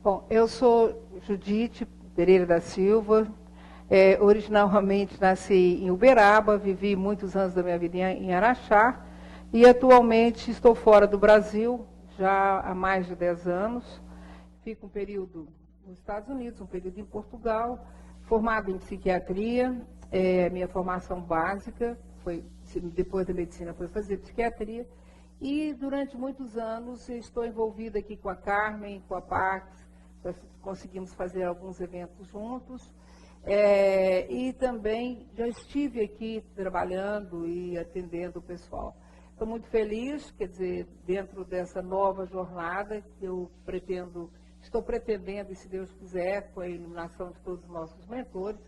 Bom, eu sou Judite Pereira da Silva, originalmente nasci em Uberaba, vivi muitos anos da minha vida em Araxá e atualmente estou fora do Brasil, já há mais de 10 anos. Fico um período nos Estados Unidos, um período em Portugal, formado em psiquiatria, minha formação básica, depois da medicina foi fazer psiquiatria, e durante muitos anos estou envolvida aqui com a Carmen, com a Pax, conseguimos fazer alguns eventos juntos, e também já estive aqui trabalhando e atendendo o pessoal. Estou muito feliz, quer dizer, dentro dessa nova jornada que estou pretendendo, e se Deus quiser, com a iluminação de todos os nossos mentores,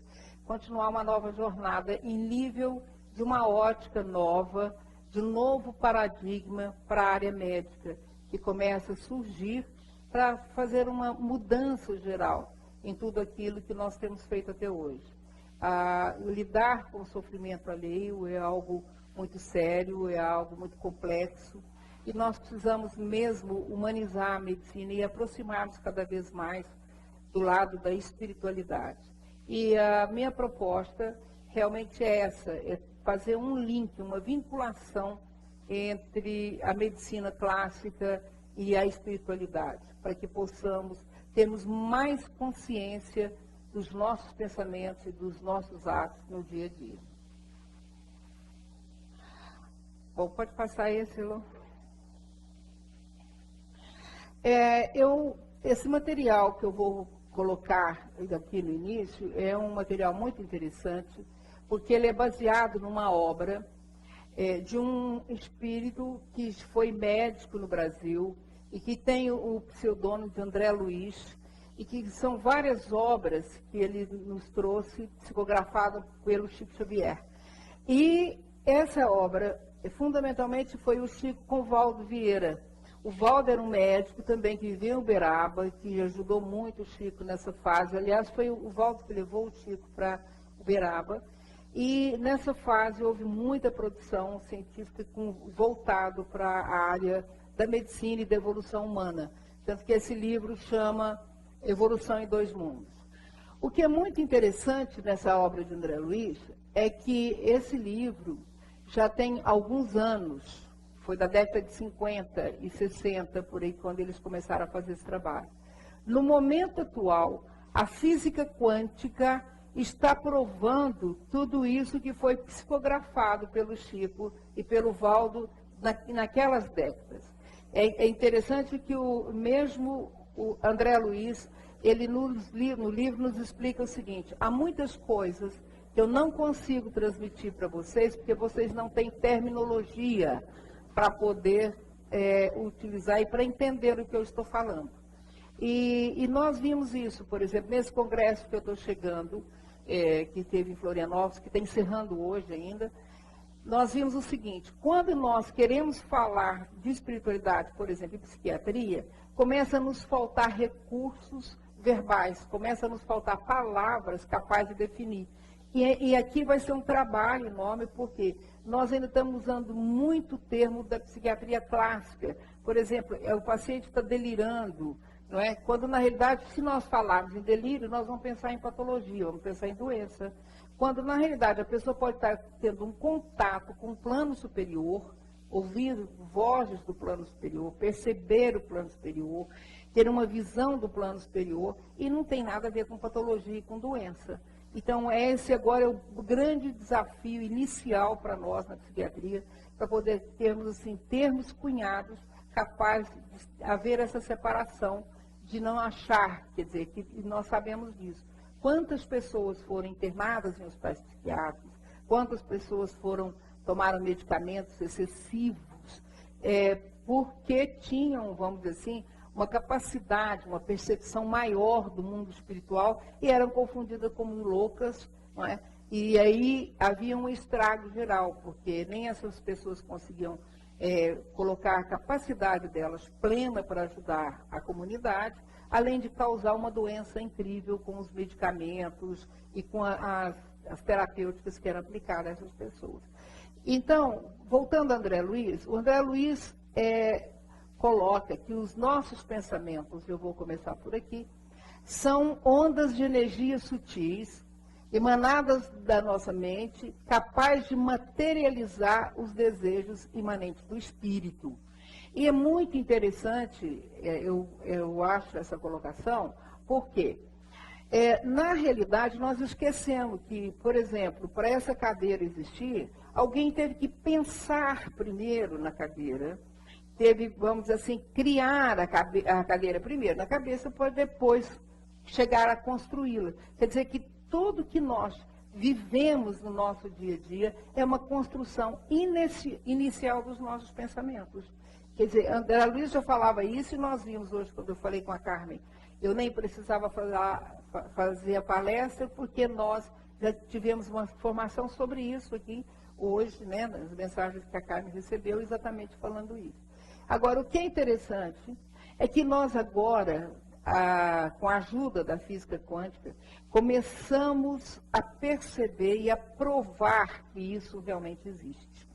continuar uma nova jornada em nível de uma ótica nova, de um novo paradigma para a área médica, que começa a surgir para fazer uma mudança geral em tudo aquilo que nós temos feito até hoje. Lidar com o sofrimento alheio é algo muito sério, é algo muito complexo, e nós precisamos mesmo humanizar a medicina e aproximarmos cada vez mais do lado da espiritualidade. E a minha proposta realmente é essa, é fazer um link, uma vinculação entre a medicina clássica e a espiritualidade, para que possamos termos mais consciência dos nossos pensamentos e dos nossos atos no dia a dia. Bom, pode passar esse, Elô. Esse material que eu vou colocar aqui no início é um material muito interessante, porque ele é baseado numa obra de um espírito que foi médico no Brasil e que tem o pseudônimo de André Luiz, e que são várias obras que ele nos trouxe, psicografada pelo Chico Xavier. E essa obra, fundamentalmente, foi o Chico com o Valdo Vieira. O Valdo era um médico também que vivia em Uberaba, que ajudou muito o Chico nessa fase. Aliás, foi o Valdo que levou o Chico para Uberaba. E nessa fase houve muita produção científica voltado para a área da medicina e da evolução humana. Tanto que esse livro chama Evolução em Dois Mundos. O que é muito interessante nessa obra de André Luiz é que esse livro já tem alguns anos, foi da década de 50 e 60, por aí, quando eles começaram a fazer esse trabalho. No momento atual, a física quântica está provando tudo isso que foi psicografado pelo Chico e pelo Valdo naquelas décadas. É interessante que mesmo o André Luiz, ele no livro nos explica o seguinte: há muitas coisas que eu não consigo transmitir para vocês, porque vocês não têm terminologia para poder utilizar e para entender o que eu estou falando. E nós vimos isso, por exemplo, nesse congresso que eu estou chegando, que teve em Florianópolis, que está encerrando hoje ainda. Nós vimos o seguinte: quando nós queremos falar de espiritualidade, por exemplo, em psiquiatria, começa a nos faltar recursos verbais, começa a nos faltar palavras capazes de definir. E aqui vai ser um trabalho enorme, porque nós ainda estamos usando muito termo da psiquiatria clássica. Por exemplo, o paciente está delirando, não é? Quando, na realidade, se nós falarmos em delírio, nós vamos pensar em patologia, vamos pensar em doença. Quando, na realidade, a pessoa pode estar tendo um contato com o plano superior, ouvir vozes do plano superior, perceber o plano superior, ter uma visão do plano superior, e não tem nada a ver com patologia e com doença. Então, esse agora é o grande desafio inicial para nós na psiquiatria, para poder termos, assim, termos cunhados capazes de haver essa separação, de não achar, quer dizer, que nós sabemos disso. Quantas pessoas foram internadas em hospitais psiquiátricos, quantas pessoas tomaram medicamentos excessivos, porque tinham, vamos dizer assim, uma capacidade, uma percepção maior do mundo espiritual e eram confundidas como loucas, não é? E aí havia um estrago geral, porque nem essas pessoas conseguiam colocar a capacidade delas plena para ajudar a comunidade, além de causar uma doença incrível com os medicamentos e com as terapêuticas que eram aplicadas a essas pessoas. Então, voltando a André Luiz, o André Luiz coloca que os nossos pensamentos, eu vou começar por aqui, são ondas de energia sutis, emanadas da nossa mente, capaz de materializar os desejos imanentes do espírito. E é muito interessante, eu acho, essa colocação, porque, na realidade, nós esquecemos que, por exemplo, para essa cadeira existir, alguém teve que pensar primeiro na cadeira, teve, vamos dizer assim, criar a cadeira primeiro na cabeça, para depois chegar a construí-la. Quer dizer que tudo que nós vivemos no nosso dia a dia é uma construção inicial dos nossos pensamentos. Quer dizer, André Luiz já falava isso e nós vimos hoje, quando eu falei com a Carmen, eu nem precisava fazer a palestra, porque nós já tivemos uma formação sobre isso aqui hoje, né, nas mensagens que a Carmen recebeu, exatamente falando isso. Agora, o que é interessante é que nós agora, com a ajuda da física quântica, começamos a perceber e a provar que isso realmente existe.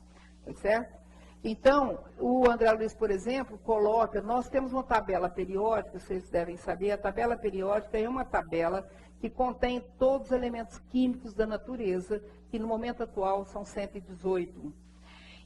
Tá certo? Então, o André Luiz, por exemplo, coloca, nós temos uma tabela periódica, vocês devem saber, a tabela periódica é uma tabela que contém todos os elementos químicos da natureza, que no momento atual são 118.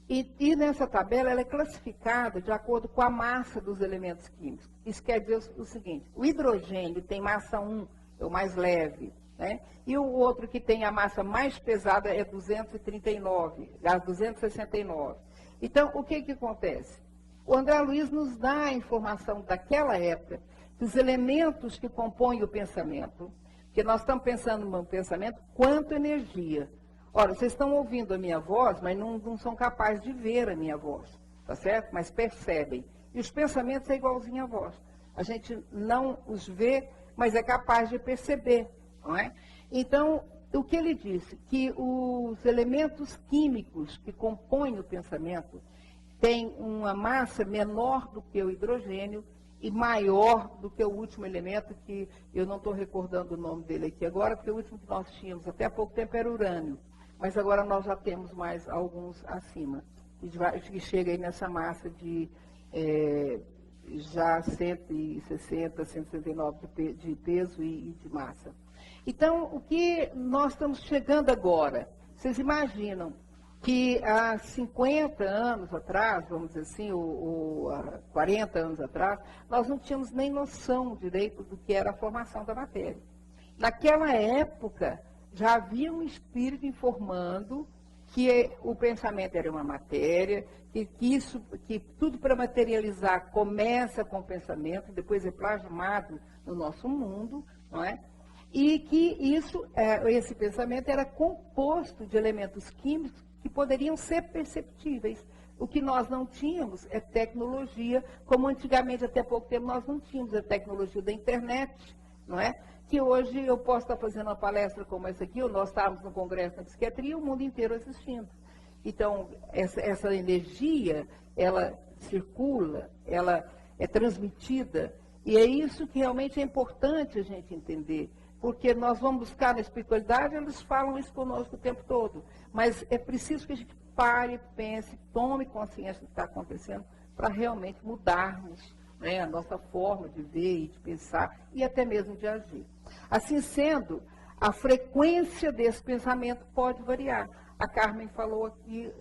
E nessa tabela ela é classificada de acordo com a massa dos elementos químicos. Isso quer dizer o seguinte, o hidrogênio tem massa 1, é o mais leve, né? E o outro que tem a massa mais pesada é 239, 269. Então, o que acontece? O André Luiz nos dá a informação daquela época, dos elementos que compõem o pensamento, porque nós estamos pensando no pensamento quanto energia. Ora, vocês estão ouvindo a minha voz, mas não são capazes de ver a minha voz, tá certo? Mas percebem. E os pensamentos é igualzinho à voz. A gente não os vê, mas é capaz de perceber, não é? Então, o que ele disse? Que os elementos químicos que compõem o pensamento têm uma massa menor do que o hidrogênio e maior do que o último elemento, que eu não estou recordando o nome dele aqui agora, porque o último que nós tínhamos até há pouco tempo era urânio. Mas agora nós já temos mais alguns acima, que chega aí nessa massa de já 160, 169 de peso e de massa. Então, o que nós estamos chegando agora? Vocês imaginam que há 50 anos atrás, vamos dizer assim, ou há 40 anos atrás, nós não tínhamos nem noção direito do que era a formação da matéria. Naquela época, já havia um espírito informando que o pensamento era uma matéria, que tudo para materializar começa com o pensamento, depois é plasmado no nosso mundo, não é? E que esse pensamento era composto de elementos químicos que poderiam ser perceptíveis. O que nós não tínhamos é tecnologia, como antigamente, até pouco tempo, nós não tínhamos a tecnologia da internet, não é? Que hoje eu posso estar fazendo uma palestra como essa aqui, ou nós estávamos no Congresso da Psiquiatria e o mundo inteiro assistindo. Então, essa energia, ela circula, ela é transmitida, e é isso que realmente é importante a gente entender. Porque nós vamos buscar na espiritualidade, eles falam isso conosco o tempo todo. Mas é preciso que a gente pare, pense, tome consciência do que está acontecendo para realmente mudarmos, né, a nossa forma de ver e de pensar e até mesmo de agir. Assim sendo, a frequência desse pensamento pode variar. A Carmen falou aqui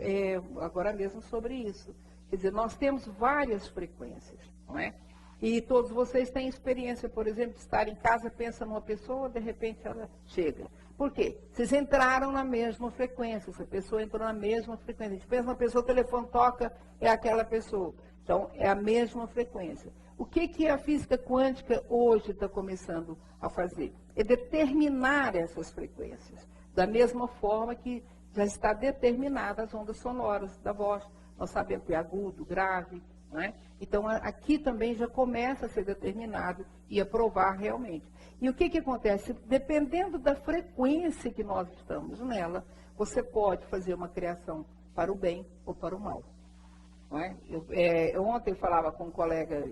agora mesmo sobre isso. Quer dizer, nós temos várias frequências, não é? E todos vocês têm experiência, por exemplo, de estar em casa, pensa numa pessoa, de repente ela chega. Por quê? Vocês entraram na mesma frequência, essa pessoa entrou na mesma frequência. A gente pensa na pessoa, o telefone toca, é aquela pessoa. Então, é a mesma frequência. O que a física quântica hoje está começando a fazer? É determinar essas frequências, da mesma forma que já está determinada as ondas sonoras da voz. Nós sabemos que é agudo, grave, não é? Então, aqui também já começa a ser determinado e a provar realmente. E o que acontece? Dependendo da frequência que nós estamos nela, você pode fazer uma criação para o bem ou para o mal. Não é? Ontem eu falava com um colega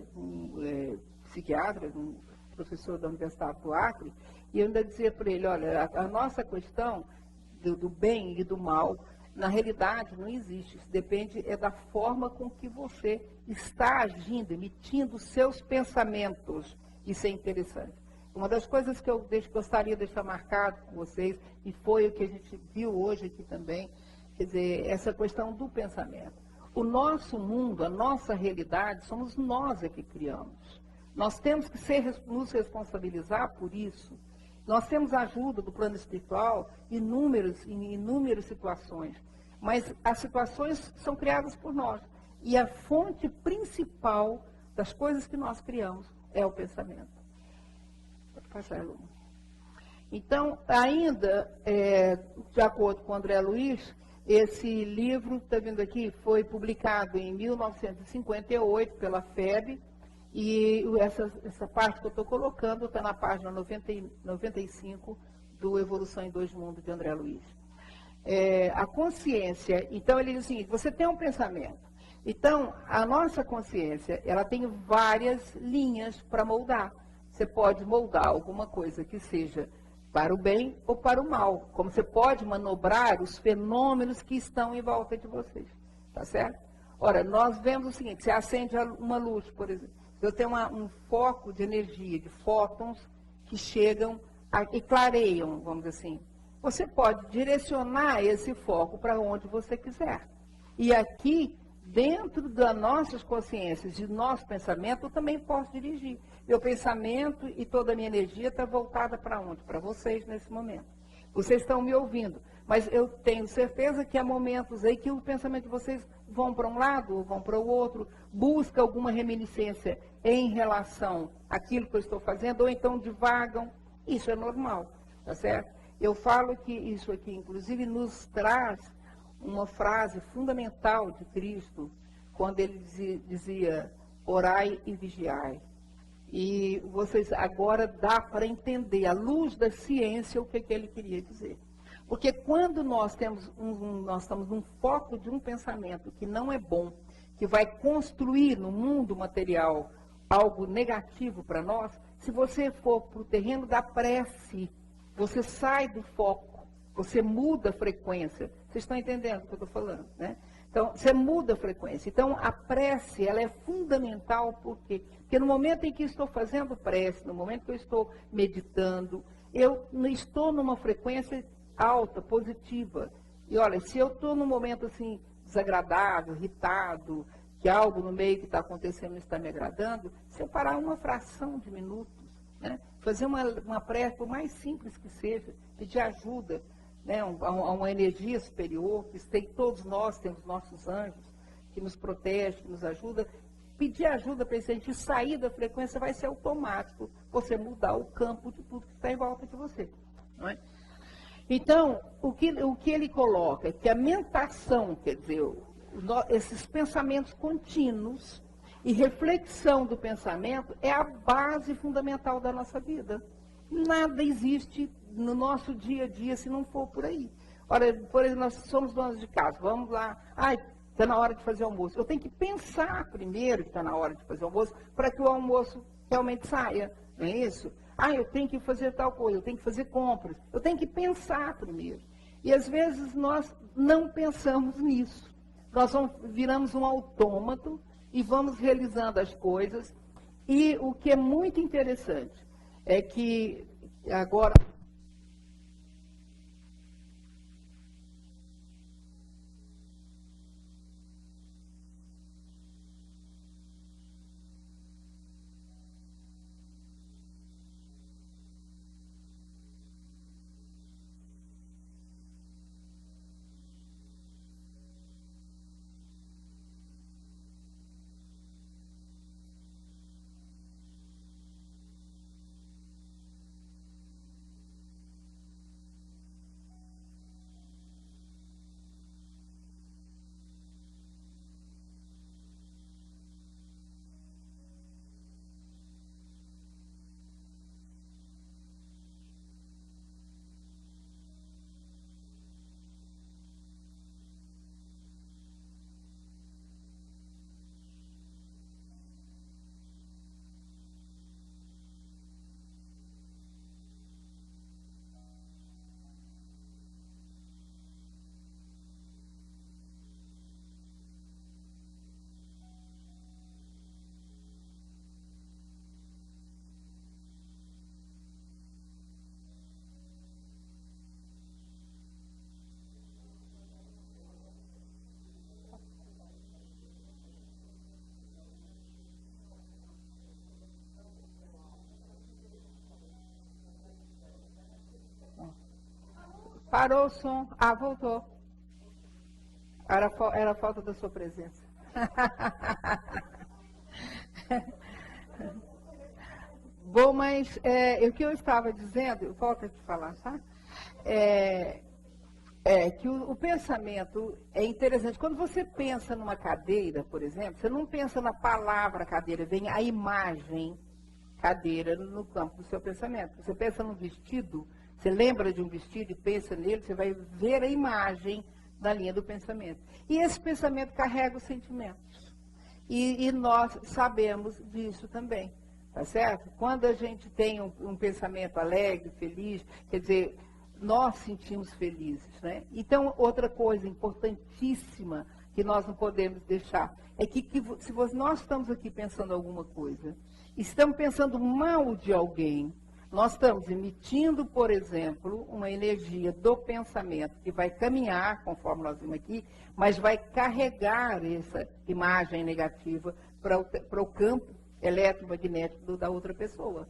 psiquiatra, um professor da Universidade do Acre, e eu ainda dizia para ele, olha, a nossa questão do bem e do mal Na realidade, não existe. Isso depende da forma com que você está agindo, emitindo seus pensamentos. Isso é interessante. Uma das coisas que eu gostaria de deixar marcado com vocês, e foi o que a gente viu hoje aqui também, quer dizer, essa questão do pensamento. O nosso mundo, a nossa realidade, somos nós que criamos. Nós temos que nos responsabilizar por isso. Nós temos a ajuda do plano espiritual em inúmeras situações, mas as situações são criadas por nós. E a fonte principal das coisas que nós criamos é o pensamento. Pode passar, Luma. Então, ainda, de acordo com o André Luiz, esse livro, está vendo aqui, foi publicado em 1958 pela FEB, e essa parte que eu estou colocando está na página 95 do Evolução em Dois Mundos, de André Luiz. A consciência, então ele diz o seguinte, você tem um pensamento. Então, a nossa consciência, ela tem várias linhas para moldar. Você pode moldar alguma coisa que seja para o bem ou para o mal. Como você pode manobrar os fenômenos que estão em volta de vocês. Tá certo? Ora, nós vemos o seguinte, você acende uma luz, por exemplo. Eu tenho um foco de energia, de fótons, que chegam e clareiam, vamos dizer assim. Você pode direcionar esse foco para onde você quiser. E aqui, dentro das nossas consciências e do nosso pensamento, eu também posso dirigir. Meu pensamento e toda a minha energia está voltada para onde? Para vocês nesse momento. Vocês estão me ouvindo, mas eu tenho certeza que há momentos aí que o pensamento de vocês vão para um lado ou vão para o outro, busca alguma reminiscência em relação àquilo que eu estou fazendo, ou então divagam. Isso é normal, tá certo? Eu falo que isso aqui, inclusive, nos traz uma frase fundamental de Cristo, quando ele dizia, orai e vigiai. E vocês agora dá para entender, à luz da ciência, o que ele queria dizer. Porque quando nós estamos num foco de um pensamento que não é bom, que vai construir no mundo material algo negativo para nós, se você for para o terreno da prece, você sai do foco, você muda a frequência. Vocês estão entendendo o que eu estou falando, né? Então, você muda a frequência. Então, a prece, ela é fundamental, por quê? Porque no momento em que estou fazendo prece, no momento que eu estou meditando, eu estou numa frequência alta, positiva. E olha, se eu estou num momento assim, desagradável, irritado, que algo no meio que está acontecendo não está me agradando, separar uma fração de minutos, né? Fazer uma prece, por mais simples que seja, pedir ajuda, né, a uma energia superior, que todos nós temos nossos anjos, que nos protege, que nos ajuda. Pedir ajuda para a gente sair da frequência vai ser automático, você mudar o campo de tudo que está em volta de você. Não é? Então, o que ele coloca é que a mentação, quer dizer, esses pensamentos contínuos e reflexão do pensamento é a base fundamental da nossa vida. Nada existe no nosso dia a dia se não for por aí. Ora, por exemplo, nós somos donos de casa, vamos lá, está na hora de fazer almoço. Eu tenho que pensar primeiro que está na hora de fazer almoço para que o almoço realmente saia, não é isso? Eu tenho que fazer tal coisa, eu tenho que fazer compras. Eu tenho que pensar primeiro. E às vezes nós não pensamos nisso. Nós viramos um autômato e vamos realizando as coisas. E o que é muito interessante é que agora... Parou o som. Ah, voltou. Era a falta da sua presença. Bom, mas o que eu estava dizendo, eu volto a te falar, tá? Que o pensamento é interessante. Quando você pensa numa cadeira, por exemplo, você não pensa na palavra cadeira, vem a imagem cadeira no campo do seu pensamento. Você pensa num vestido, você lembra de um vestido e pensa nele, você vai ver a imagem na linha do pensamento. E esse pensamento carrega os sentimentos. E nós sabemos disso também, tá certo? Quando a gente tem um pensamento alegre, feliz, quer dizer, nós sentimos felizes, né? Então, outra coisa importantíssima que nós não podemos deixar é que se nós estamos aqui pensando alguma coisa, estamos pensando mal de alguém, nós estamos emitindo, por exemplo, uma energia do pensamento que vai caminhar, conforme nós vimos aqui, mas vai carregar essa imagem negativa para o campo eletromagnético da outra pessoa.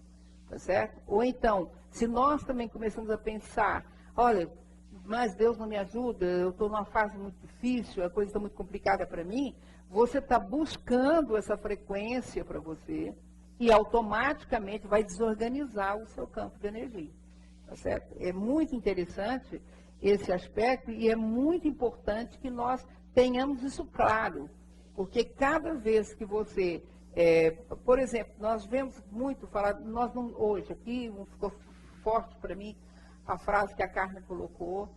Tá certo? Ou então, se nós também começamos a pensar, olha, mas Deus não me ajuda, eu estou numa fase muito difícil, a coisa está muito complicada para mim, você está buscando essa frequência para você e automaticamente vai desorganizar o seu campo de energia. Tá certo? É muito interessante esse aspecto e é muito importante que nós tenhamos isso claro, porque cada vez que você... por exemplo, nós vemos muito falar, nós não, hoje aqui, ficou forte para mim a frase que a Carmen colocou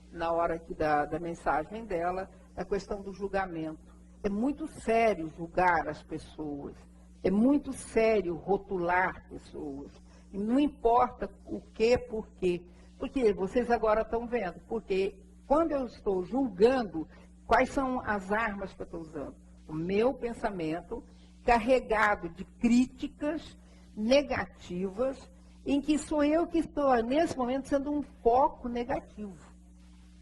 na hora aqui da mensagem dela, a questão do julgamento. É muito sério julgar as pessoas, é muito sério rotular pessoas, e não importa o que, por quê. Porque vocês agora estão vendo, porque quando eu estou julgando, quais são as armas que eu estou usando? O meu pensamento carregado de críticas negativas, em que sou eu que estou, nesse momento, sendo um foco negativo.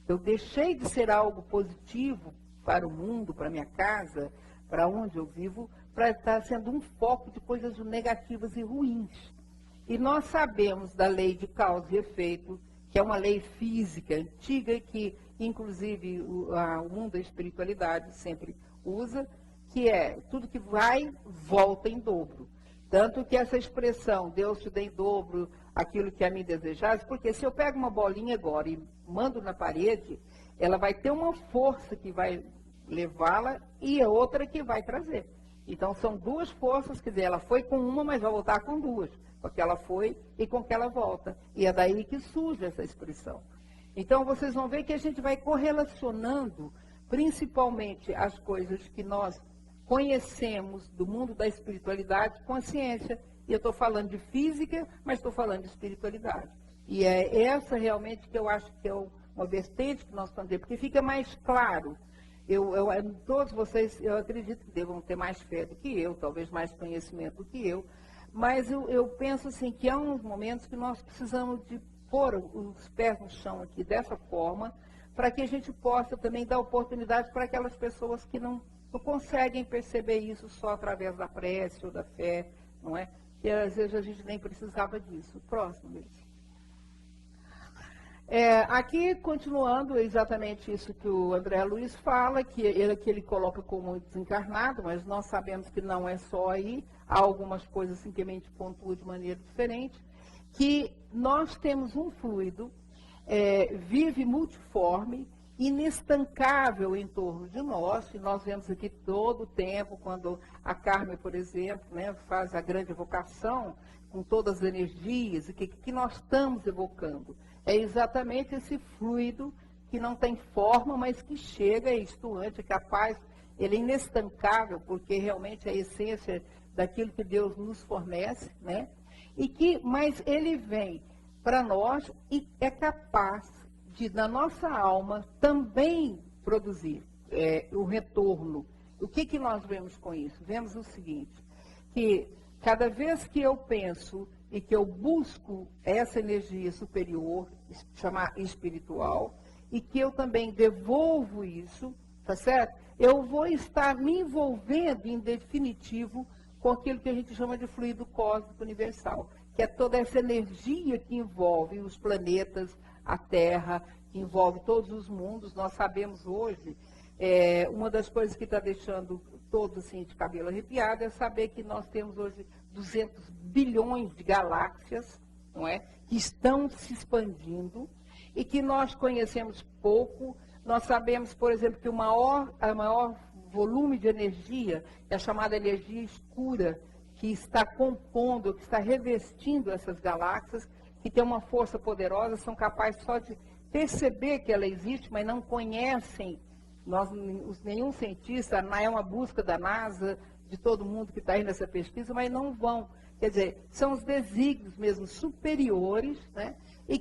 Eu deixei de ser algo positivo para o mundo, para a minha casa, para onde eu vivo, para estar sendo um foco de coisas negativas e ruins. E nós sabemos da lei de causa e efeito, que é uma lei física antiga, que, inclusive, o mundo da espiritualidade sempre usa, que é tudo que vai, volta em dobro. Tanto que essa expressão, Deus te dê em dobro aquilo que a mim desejasse, porque se eu pego uma bolinha agora e mando na parede, ela vai ter uma força que vai levá-la e a outra que vai trazer. Então são duas forças, quer dizer, ela foi com uma, mas vai voltar com duas, com que ela foi e com que ela volta. E é daí que surge essa expressão. Então vocês vão ver que a gente vai correlacionando principalmente as coisas que nós conhecemos do mundo da espiritualidade com a ciência. E eu estou falando de física, mas estou falando de espiritualidade. E é essa realmente que eu acho que é uma vertente que nós estamos vendo, porque fica mais claro. Todos vocês, eu acredito que devam ter mais fé do que eu, talvez mais conhecimento do que eu, mas eu penso assim que há uns momentos que nós precisamos de pôr os pés no chão aqui dessa forma, para que a gente possa também dar oportunidade para aquelas pessoas que não conseguem perceber isso só através da prece ou da fé, não é? Que às vezes a gente nem precisava disso. Próximo, Luiz. Aqui, continuando, exatamente isso que o André Luiz fala, que ele coloca como desencarnado, mas nós sabemos que não é só aí, há algumas coisas assim, que a mente pontua de maneira diferente, que nós temos um fluido, vive multiforme, inestancável em torno de nós, e nós vemos aqui todo o tempo, quando a Carmen, por exemplo, né, faz a grande evocação, com todas as energias, o que nós estamos evocando? É exatamente esse fluido que não tem forma, mas que chega, é estuante, é capaz, ele é inestancável, porque realmente é a essência daquilo que Deus nos fornece, né? Mas ele vem para nós e é capaz de, na nossa alma, também produzir o retorno. O que nós vemos com isso? Vemos o seguinte, que cada vez que eu penso e que eu busco essa energia superior, chamar espiritual, e que eu também devolvo isso, tá certo? Eu vou estar me envolvendo, em definitivo, com aquilo que a gente chama de fluido cósmico universal, que é toda essa energia que envolve os planetas, a Terra, que envolve todos os mundos. Nós sabemos hoje, uma das coisas que está deixando todos assim, de cabelo arrepiado é saber que nós temos hoje 200 bilhões de galáxias, não é? Que estão se expandindo e que nós conhecemos pouco. Nós sabemos, por exemplo, que o maior volume de energia é a chamada energia escura, que está compondo, que está revestindo essas galáxias, que tem uma força poderosa, são capazes só de perceber que ela existe, mas não conhecem. Nenhum cientista, é uma busca da NASA, de todo mundo que está aí nessa pesquisa, mas não vão. Quer dizer, são os desígnios mesmo superiores, né? E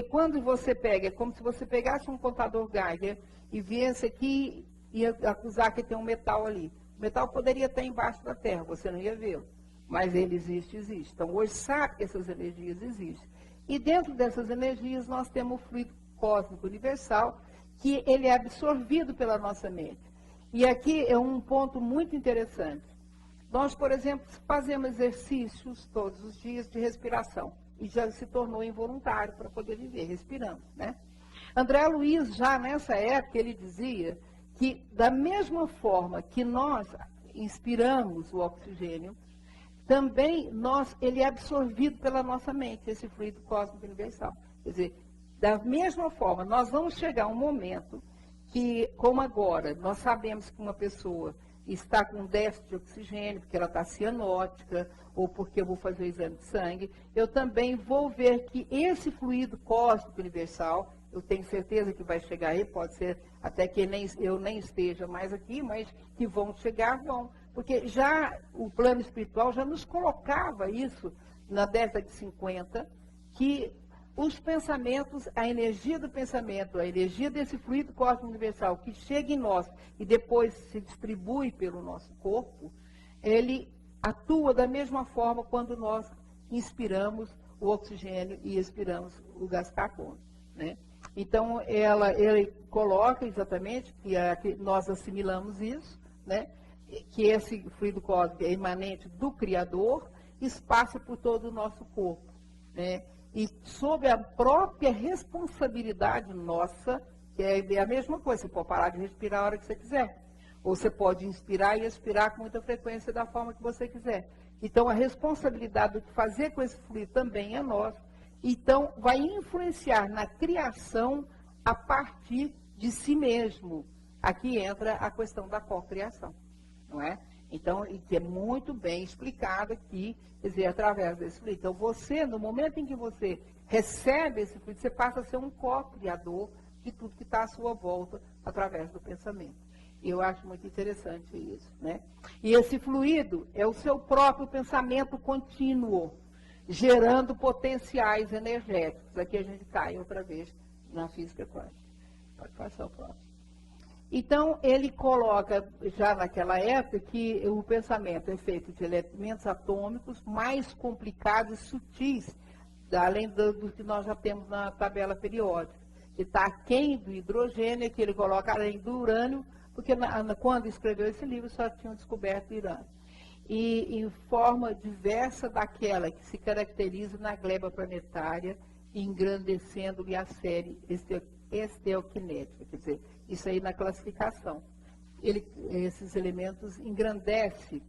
quando você pega, é como se você pegasse um contador Geiger e viesse aqui e acusar que tem um metal ali. O metal poderia estar embaixo da Terra, você não ia vê-lo. Mas ele existe. Então, hoje sabe que essas energias existem. E dentro dessas energias nós temos o fluido cósmico universal, que ele é absorvido pela nossa mente. E aqui é um ponto muito interessante. Nós, por exemplo, fazemos exercícios todos os dias de respiração. E já se tornou involuntário para poder viver, respirando, né? André Luiz, já nessa época, ele dizia que da mesma forma que nós inspiramos o oxigênio, também ele é absorvido pela nossa mente, esse fluido cósmico universal. Quer dizer, da mesma forma, nós vamos chegar a um momento que, como agora, nós sabemos que uma pessoa está com déficit de oxigênio, porque ela está cianótica, ou porque eu vou fazer o exame de sangue, eu também vou ver que esse fluido cósmico universal, eu tenho certeza que vai chegar aí, pode ser até que eu nem esteja mais aqui, mas que vão chegar, vão. Porque já o plano espiritual já nos colocava isso na década de 50, que os pensamentos, a energia do pensamento, a energia desse fluido cósmico universal que chega em nós e depois se distribui pelo nosso corpo, ele atua da mesma forma quando nós inspiramos o oxigênio e expiramos o gás carbônico, né? Então, ele coloca exatamente que nós assimilamos isso, né? Que esse fluido cósmico é imanente do Criador, passa por todo o nosso corpo, né? E sob a própria responsabilidade nossa, que é a mesma coisa, você pode parar de respirar a hora que você quiser. Ou você pode inspirar e expirar com muita frequência da forma que você quiser. Então, a responsabilidade do que fazer com esse fluido também é nossa. Então, vai influenciar na criação a partir de si mesmo. Aqui entra a questão da cocriação, não é? Então, que é muito bem explicado aqui, quer dizer, através desse fluido. Então, você, no momento em que você recebe esse fluido, você passa a ser um co-criador de tudo que está à sua volta, através do pensamento. E eu acho muito interessante isso, né? E esse fluido é o seu próprio pensamento contínuo, gerando potenciais energéticos. Aqui a gente cai outra vez na física quântica. Pode passar o próximo. Então, ele coloca, já naquela época, que o pensamento é feito de elementos atômicos mais complicados e sutis, além do que nós já temos na tabela periódica. Que está aquém do hidrogênio, que ele coloca além do urânio, porque quando escreveu esse livro só tinham descoberto o urânio. E em forma diversa daquela que se caracteriza na gleba planetária, engrandecendo-lhe a série esteoquinética, quer dizer, isso aí na classificação. Esses elementos engrandecem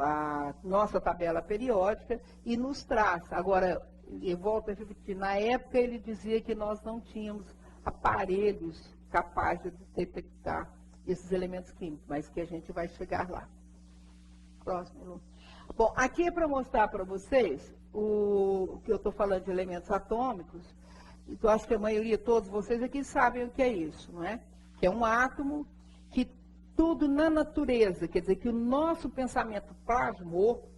a nossa tabela periódica e nos traz. Agora, eu volto a repetir, na época ele dizia que nós não tínhamos aparelhos capazes de detectar esses elementos químicos, mas que a gente vai chegar lá. Próximo. Bom, aqui é para mostrar para vocês o que eu estou falando de elementos atômicos. Então, acho que a maioria, todos vocês aqui sabem o que é isso, não é? Que é um átomo que tudo na natureza, quer dizer, que o nosso pensamento plasmou,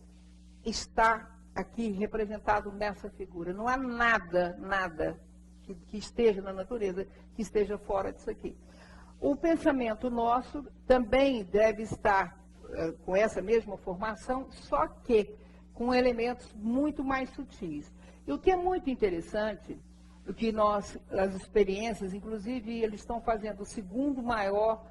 está aqui representado nessa figura. Não há nada que esteja na natureza, que esteja fora disso aqui. O pensamento nosso também deve estar com essa mesma formação, só que com elementos muito mais sutis. E o que é muito interessante, o que as experiências, inclusive eles estão fazendo o segundo maior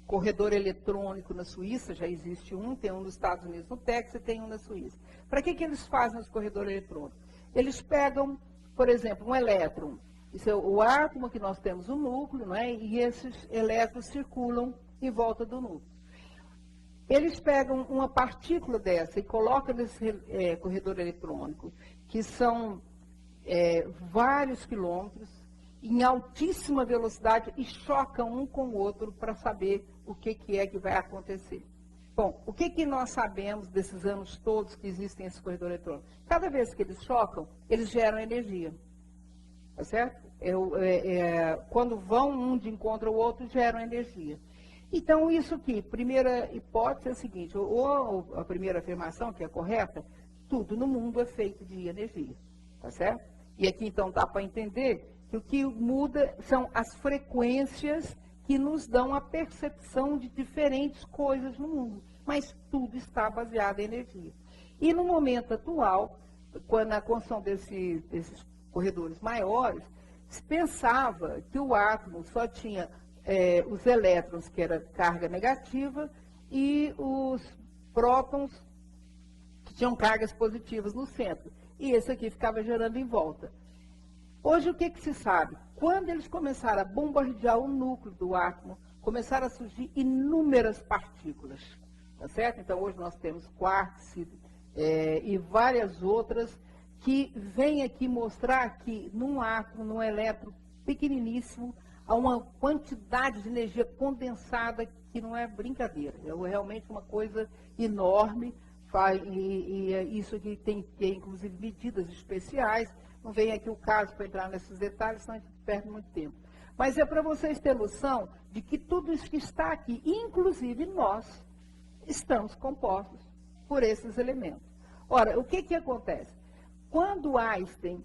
corredor eletrônico na Suíça, já existe um, tem um nos Estados Unidos, no Texas, e tem um na Suíça. Para que eles fazem os corredores eletrônicos? Eles pegam por exemplo, um elétron. Isso é o átomo que nós temos o núcleo, não é? E esses elétrons circulam em volta do núcleo. Eles pegam uma partícula dessa e colocam nesse corredor eletrônico, que são vários quilômetros, em altíssima velocidade, e chocam um com o outro para saber o que é que vai acontecer. Bom, o que nós sabemos desses anos todos que existem esse corredor eletrônico? Cada vez que eles chocam, eles geram energia. Tá certo? Quando vão um de encontro ao outro, geram energia. Então, isso aqui, primeira hipótese é a seguinte, ou a primeira afirmação, que é correta, tudo no mundo é feito de energia, tá certo? E aqui, então, dá para entender que o que muda são as frequências que nos dão a percepção de diferentes coisas no mundo, mas tudo está baseado em energia. E no momento atual, quando a construção desses corredores maiores, se pensava que o átomo só tinha os elétrons, que era carga negativa, e os prótons, que tinham cargas positivas no centro. E esse aqui ficava gerando em volta. Hoje, o que se sabe? Quando eles começaram a bombardear o núcleo do átomo, começaram a surgir inúmeras partículas. Tá certo? Então, hoje nós temos quarks e várias outras que vêm aqui mostrar que num átomo, num elétron pequeniníssimo, há uma quantidade de energia condensada que não é brincadeira. É realmente uma coisa enorme. Isso aqui tem que ter, inclusive, medidas especiais. Não vem aqui o caso para entrar nesses detalhes, senão a gente perde muito tempo. Mas é para vocês terem noção de que tudo isso que está aqui, inclusive nós, estamos compostos por esses elementos. Ora, o que acontece? Quando Einstein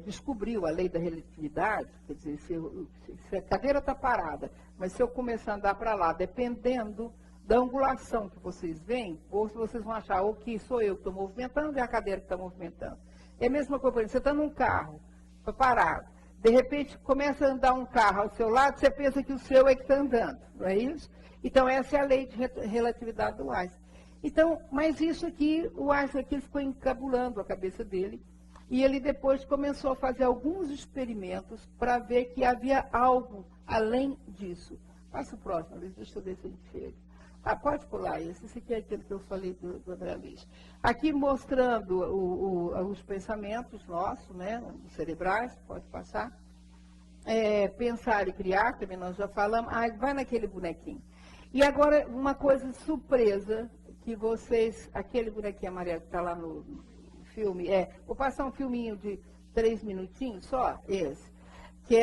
descobriu a lei da relatividade, quer dizer, se a cadeira está parada, mas se eu começar a andar para lá, dependendo da angulação que vocês veem, ou se vocês vão achar ou que sou eu que estou movimentando, ou é a cadeira que está movimentando. É a mesma coisa, por exemplo, você está num carro, está parado, de repente começa a andar um carro ao seu lado, você pensa que o seu é que está andando, não é isso? Então, essa é a lei de relatividade do Einstein. Então, mas isso aqui, o Einstein aqui ficou encabulando a cabeça dele, e ele depois começou a fazer alguns experimentos para ver que havia algo além disso. Passa o próximo, Luiz, deixa eu ver se a gente chega. Pode pular esse. Esse aqui é aquele que eu falei do André Luiz. Aqui mostrando os pensamentos nossos, né, cerebrais, pode passar. Pensar e criar, também nós já falamos. Vai naquele bonequinho. E agora, uma coisa surpresa, que vocês, aquele bonequinho amarelo que está lá no filme, vou passar um filminho de 3 minutinhos só, esse, que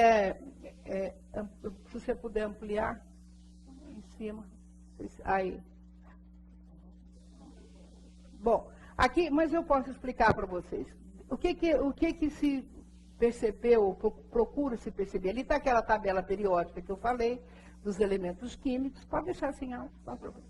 se você puder ampliar, em cima. Aí. Bom, aqui, mas eu posso explicar para vocês. O que se percebeu, procura se perceber? Ali está aquela tabela periódica que eu falei, dos elementos químicos. Pode deixar assim, não há problema.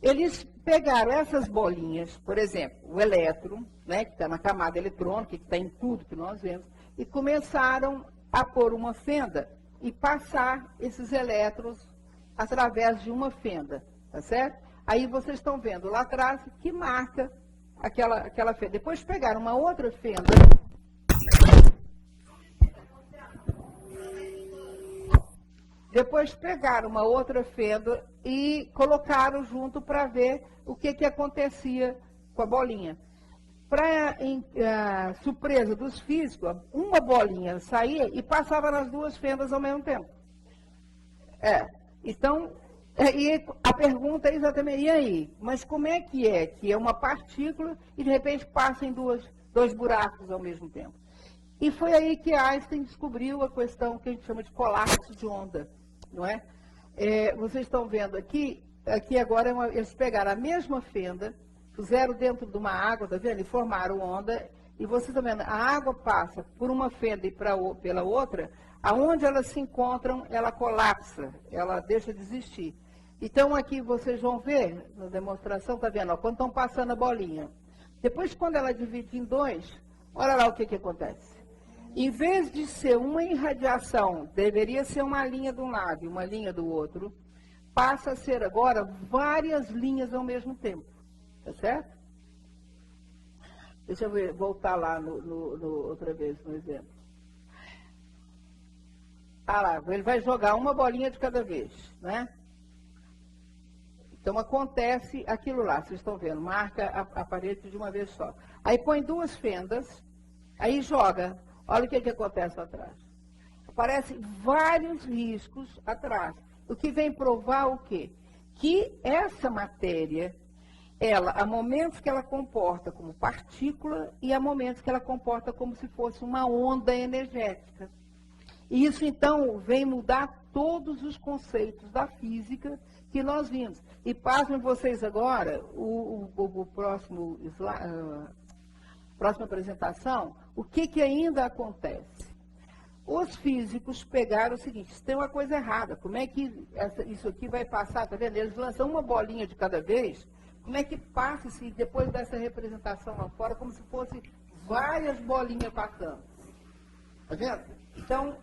Eles pegaram essas bolinhas, por exemplo, o elétron, né, que está na camada eletrônica, que está em tudo que nós vemos, e começaram a pôr uma fenda e passar esses elétrons através de uma fenda, tá certo? Aí vocês estão vendo lá atrás que marca aquela fenda. Depois pegaram uma outra fenda. Depois pegaram uma outra fenda e colocaram junto para ver o que acontecia com a bolinha. Para surpresa dos físicos, uma bolinha saía e passava nas duas fendas ao mesmo tempo. Então, e a pergunta é exatamente, e aí? Mas como é que é uma partícula e de repente passa em dois buracos ao mesmo tempo? E foi aí que Einstein descobriu a questão que a gente chama de colapso de onda, não é? Vocês estão vendo aqui agora eles pegaram a mesma fenda, puseram dentro de uma água, tá vendo? E formaram onda, e vocês estão vendo, a água passa por uma fenda e pela outra, aonde elas se encontram, ela colapsa, ela deixa de existir. Então aqui vocês vão ver, na demonstração, tá vendo? Ó, quando estão passando a bolinha. Depois, quando ela divide em dois, olha lá o que acontece. Em vez de ser uma irradiação, deveria ser uma linha de um lado e uma linha do outro, passa a ser agora várias linhas ao mesmo tempo. Tá certo? Deixa eu voltar lá outra vez no exemplo. Ah lá, ele vai jogar uma bolinha de cada vez, né? Então acontece aquilo lá, vocês estão vendo, marca a parede de uma vez só. Aí põe duas fendas, aí joga. Olha o que acontece atrás. Aparecem vários riscos atrás. O que vem provar o quê? Que essa matéria, ela, há momentos que ela comporta como partícula e há momentos que ela comporta como se fosse uma onda energética. E isso, então, vem mudar todos os conceitos da física que nós vimos. E pasmem vocês agora, o próximo slide, próxima apresentação, o que ainda acontece? Os físicos pegaram o seguinte, tem uma coisa errada, como é que isso aqui vai passar, tá vendo? Eles lançam uma bolinha de cada vez, como é que passa se depois dessa representação lá fora, como se fosse várias bolinhas passando? Tá vendo? Então,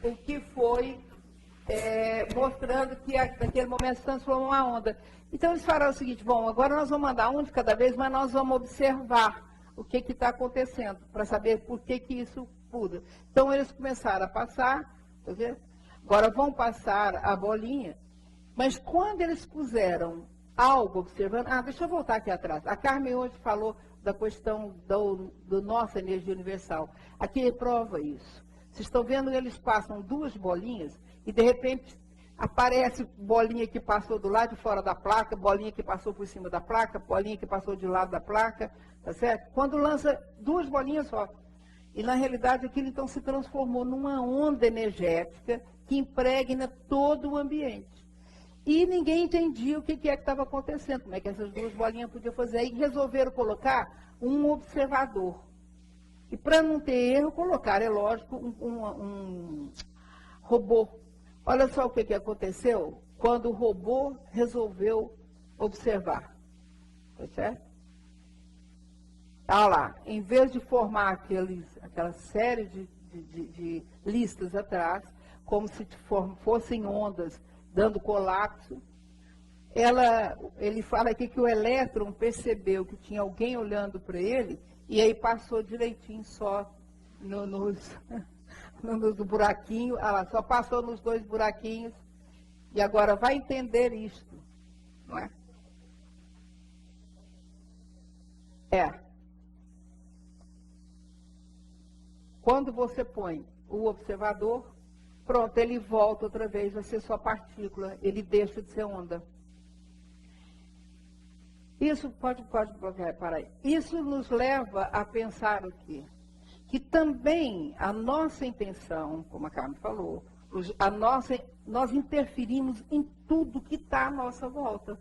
o que foi mostrando que naquele momento se transformou uma onda. Então eles falaram o seguinte, bom, agora nós vamos mandar um de cada vez, mas nós vamos observar o que está acontecendo, para saber por que isso muda. Então eles começaram a passar, tá vendo? Agora vão passar a bolinha, mas quando eles puseram algo observando, deixa eu voltar aqui atrás. A Carmen hoje falou da questão do nossa energia universal. Aqui prova isso. Vocês estão vendo, eles passam duas bolinhas e, de repente, aparece bolinha que passou do lado de fora da placa, bolinha que passou por cima da placa, bolinha que passou de lado da placa, tá certo? Quando lança duas bolinhas só. E, na realidade, aquilo, então, se transformou numa onda energética que impregna todo o ambiente. E ninguém entendia o que estava acontecendo, como é que essas duas bolinhas podiam fazer. Aí resolveram colocar um observador. E para não ter erro, colocaram, é lógico, um robô. Olha só o que aconteceu quando o robô resolveu observar. Tá certo? Olha lá, em vez de formar aquela série de listas atrás, como se fossem ondas dando colapso, ele fala aqui que o elétron percebeu que tinha alguém olhando para ele, e aí passou direitinho só nos buraquinhos, só passou nos dois buraquinhos, e agora vai entender isto, não é? Quando você põe o observador, pronto, ele volta outra vez, vai ser só partícula, ele deixa de ser onda. Isso, pode parar aí. Isso nos leva a pensar o quê? Que também a nossa intenção, como a Carmen falou, nós interferimos em tudo que está à nossa volta.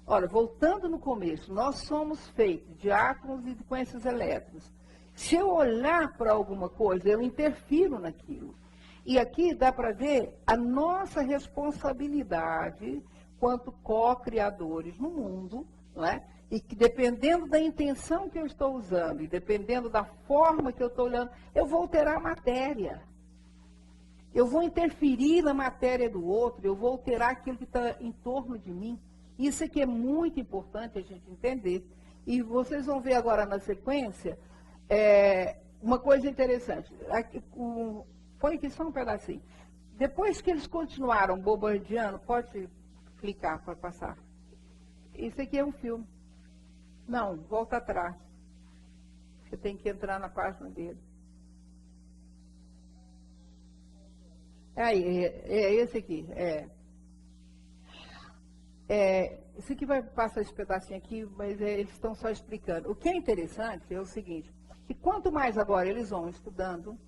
Olha, voltando no começo, nós somos feitos de átomos e com esses elétrons. Se eu olhar para alguma coisa, eu interfiro naquilo. E aqui dá para ver a nossa responsabilidade quanto co-criadores no mundo, não é? E que dependendo da intenção que eu estou usando, e dependendo da forma que eu estou olhando, eu vou alterar a matéria. Eu vou interferir na matéria do outro, eu vou alterar aquilo que está em torno de mim. Isso aqui é muito importante a gente entender. E vocês vão ver agora na sequência uma coisa interessante. Põe aqui só um pedacinho. Depois que eles continuaram bombardeando, pode clicar para passar. Isso aqui é um filme. Não, volta atrás. Você tem que entrar na página dele. Aí, esse aqui. Esse aqui vai passar esse pedacinho aqui, mas eles estão só explicando. O que é interessante é o seguinte, que quanto mais agora eles vão estudando,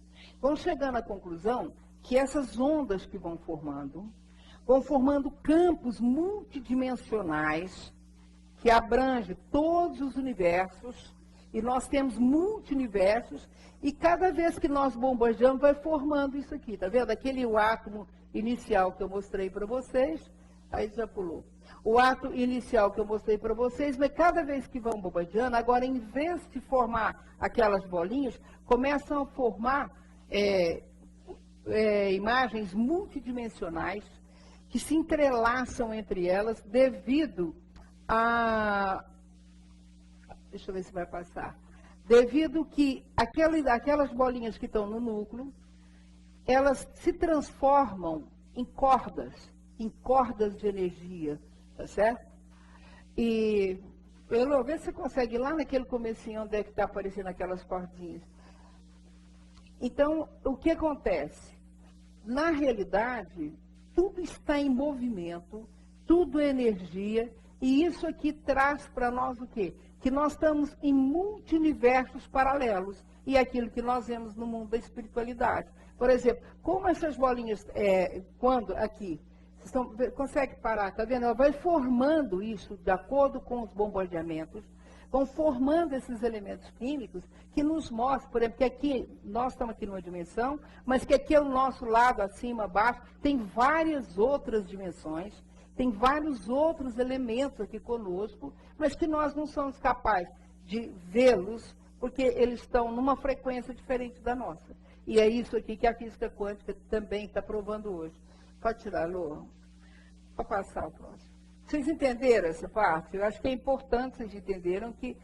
vão chegando à conclusão que essas ondas que vão formando campos multidimensionais que abrangem todos os universos, e nós temos multiversos, e cada vez que nós bombardeamos, vai formando isso aqui, tá vendo? Aquele átomo inicial que eu mostrei para vocês, aí já pulou. O átomo inicial que eu mostrei para vocês, mas cada vez que vão bombardeando, agora em vez de formar aquelas bolinhas, começam a formar imagens multidimensionais que se entrelaçam entre elas devido a... Deixa eu ver se vai passar. devido que aquelas bolinhas que estão no núcleo, elas se transformam em cordas de energia, tá certo? E pelo ver se você consegue ir lá naquele comecinho onde é que está aparecendo aquelas cordinhas. Então, o que acontece? Na realidade, tudo está em movimento, tudo é energia, e isso aqui traz para nós o quê? Que nós estamos em multiversos paralelos, e aquilo que nós vemos no mundo da espiritualidade. Por exemplo, como essas bolinhas, quando aqui, consegue parar, está vendo? Ela vai formando isso de acordo com os bombardeamentos, vão formando esses elementos químicos que nos mostram, por exemplo, que aqui, nós estamos aqui numa dimensão, mas que aqui ao nosso lado, acima, abaixo, tem várias outras dimensões, tem vários outros elementos aqui conosco, mas que nós não somos capazes de vê-los, porque eles estão numa frequência diferente da nossa. E é isso aqui que a física quântica também está provando hoje. Pode tirar, Lô. Pode passar o próximo. Vocês entenderam essa parte? Eu acho que é importante vocês entenderam que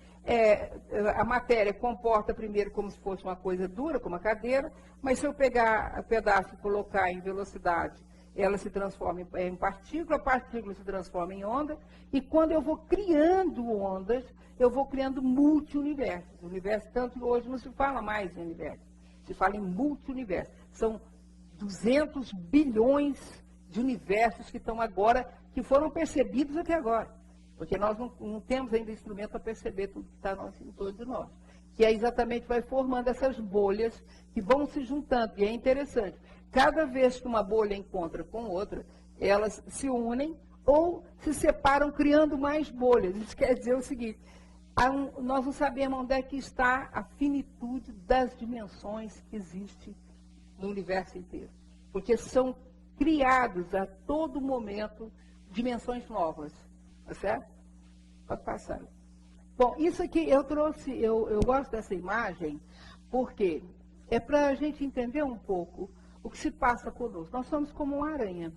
a matéria comporta primeiro como se fosse uma coisa dura, como uma cadeira, mas se eu pegar o pedaço e colocar em velocidade, ela se transforma em partícula, a partícula se transforma em onda, e quando eu vou criando ondas, eu vou criando multi-universos. O universo, tanto que hoje não se fala mais em universo, se fala em multi-universo. São 200 bilhões de universos que estão agora, que foram percebidos até agora. Porque nós não temos ainda instrumento para perceber tudo que está em torno de nós. Que é exatamente, vai formando essas bolhas que vão se juntando. E é interessante, cada vez que uma bolha encontra com outra, elas se unem ou se separam, criando mais bolhas. Isso quer dizer o seguinte, nós não sabemos onde é que está a finitude das dimensões que existe no universo inteiro. Porque são criados a todo momento dimensões novas. Tá certo? Pode passar. Bom, isso aqui eu trouxe, eu gosto dessa imagem, porque é para a gente entender um pouco o que se passa conosco. Nós somos como uma aranha.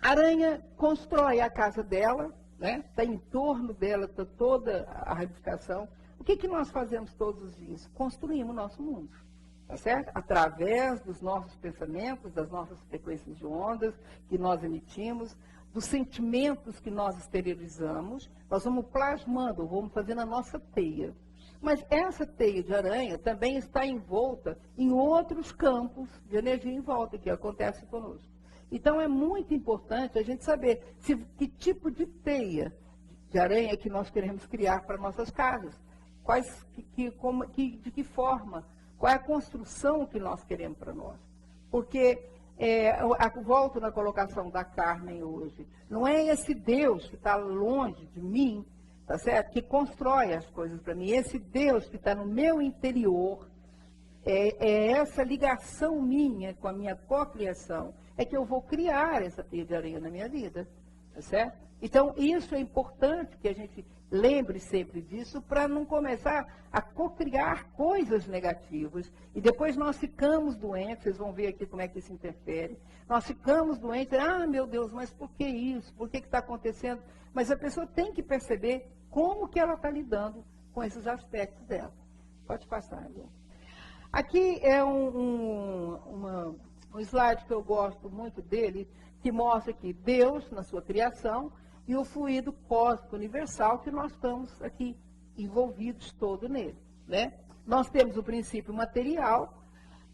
A aranha constrói a casa dela, né? Está em torno dela, está toda a ramificação. O que nós fazemos todos os dias? Construímos o nosso mundo. Tá certo? Através dos nossos pensamentos, das nossas frequências de ondas que nós emitimos, dos sentimentos que nós exteriorizamos, nós vamos plasmando, vamos fazendo a nossa teia. Mas essa teia de aranha também está envolta em outros campos de energia em volta, que acontece conosco. Então é muito importante a gente saber que tipo de teia de aranha que nós queremos criar para nossas casas. De que forma, qual é a construção que nós queremos para nós. Porque volto na colocação da Carmen hoje, não é esse Deus que está longe de mim, tá certo? Que constrói as coisas para mim. Esse Deus que está no meu interior, é essa ligação minha com a minha cocriação, é que eu vou criar essa teia de aranha na minha vida, tá certo? Então, isso é importante que a gente lembre sempre disso para não começar a cocriar coisas negativas. E depois nós ficamos doentes, vocês vão ver aqui como é que isso interfere. Nós ficamos doentes, meu Deus, mas por que isso? Por que está acontecendo? Mas a pessoa tem que perceber como que ela está lidando com esses aspectos dela. Pode passar, Lu. Aqui é um slide que eu gosto muito dele, que mostra aqui Deus na sua criação, e o fluido cósmico universal que nós estamos aqui envolvidos todo nele. Né? Nós temos o princípio material,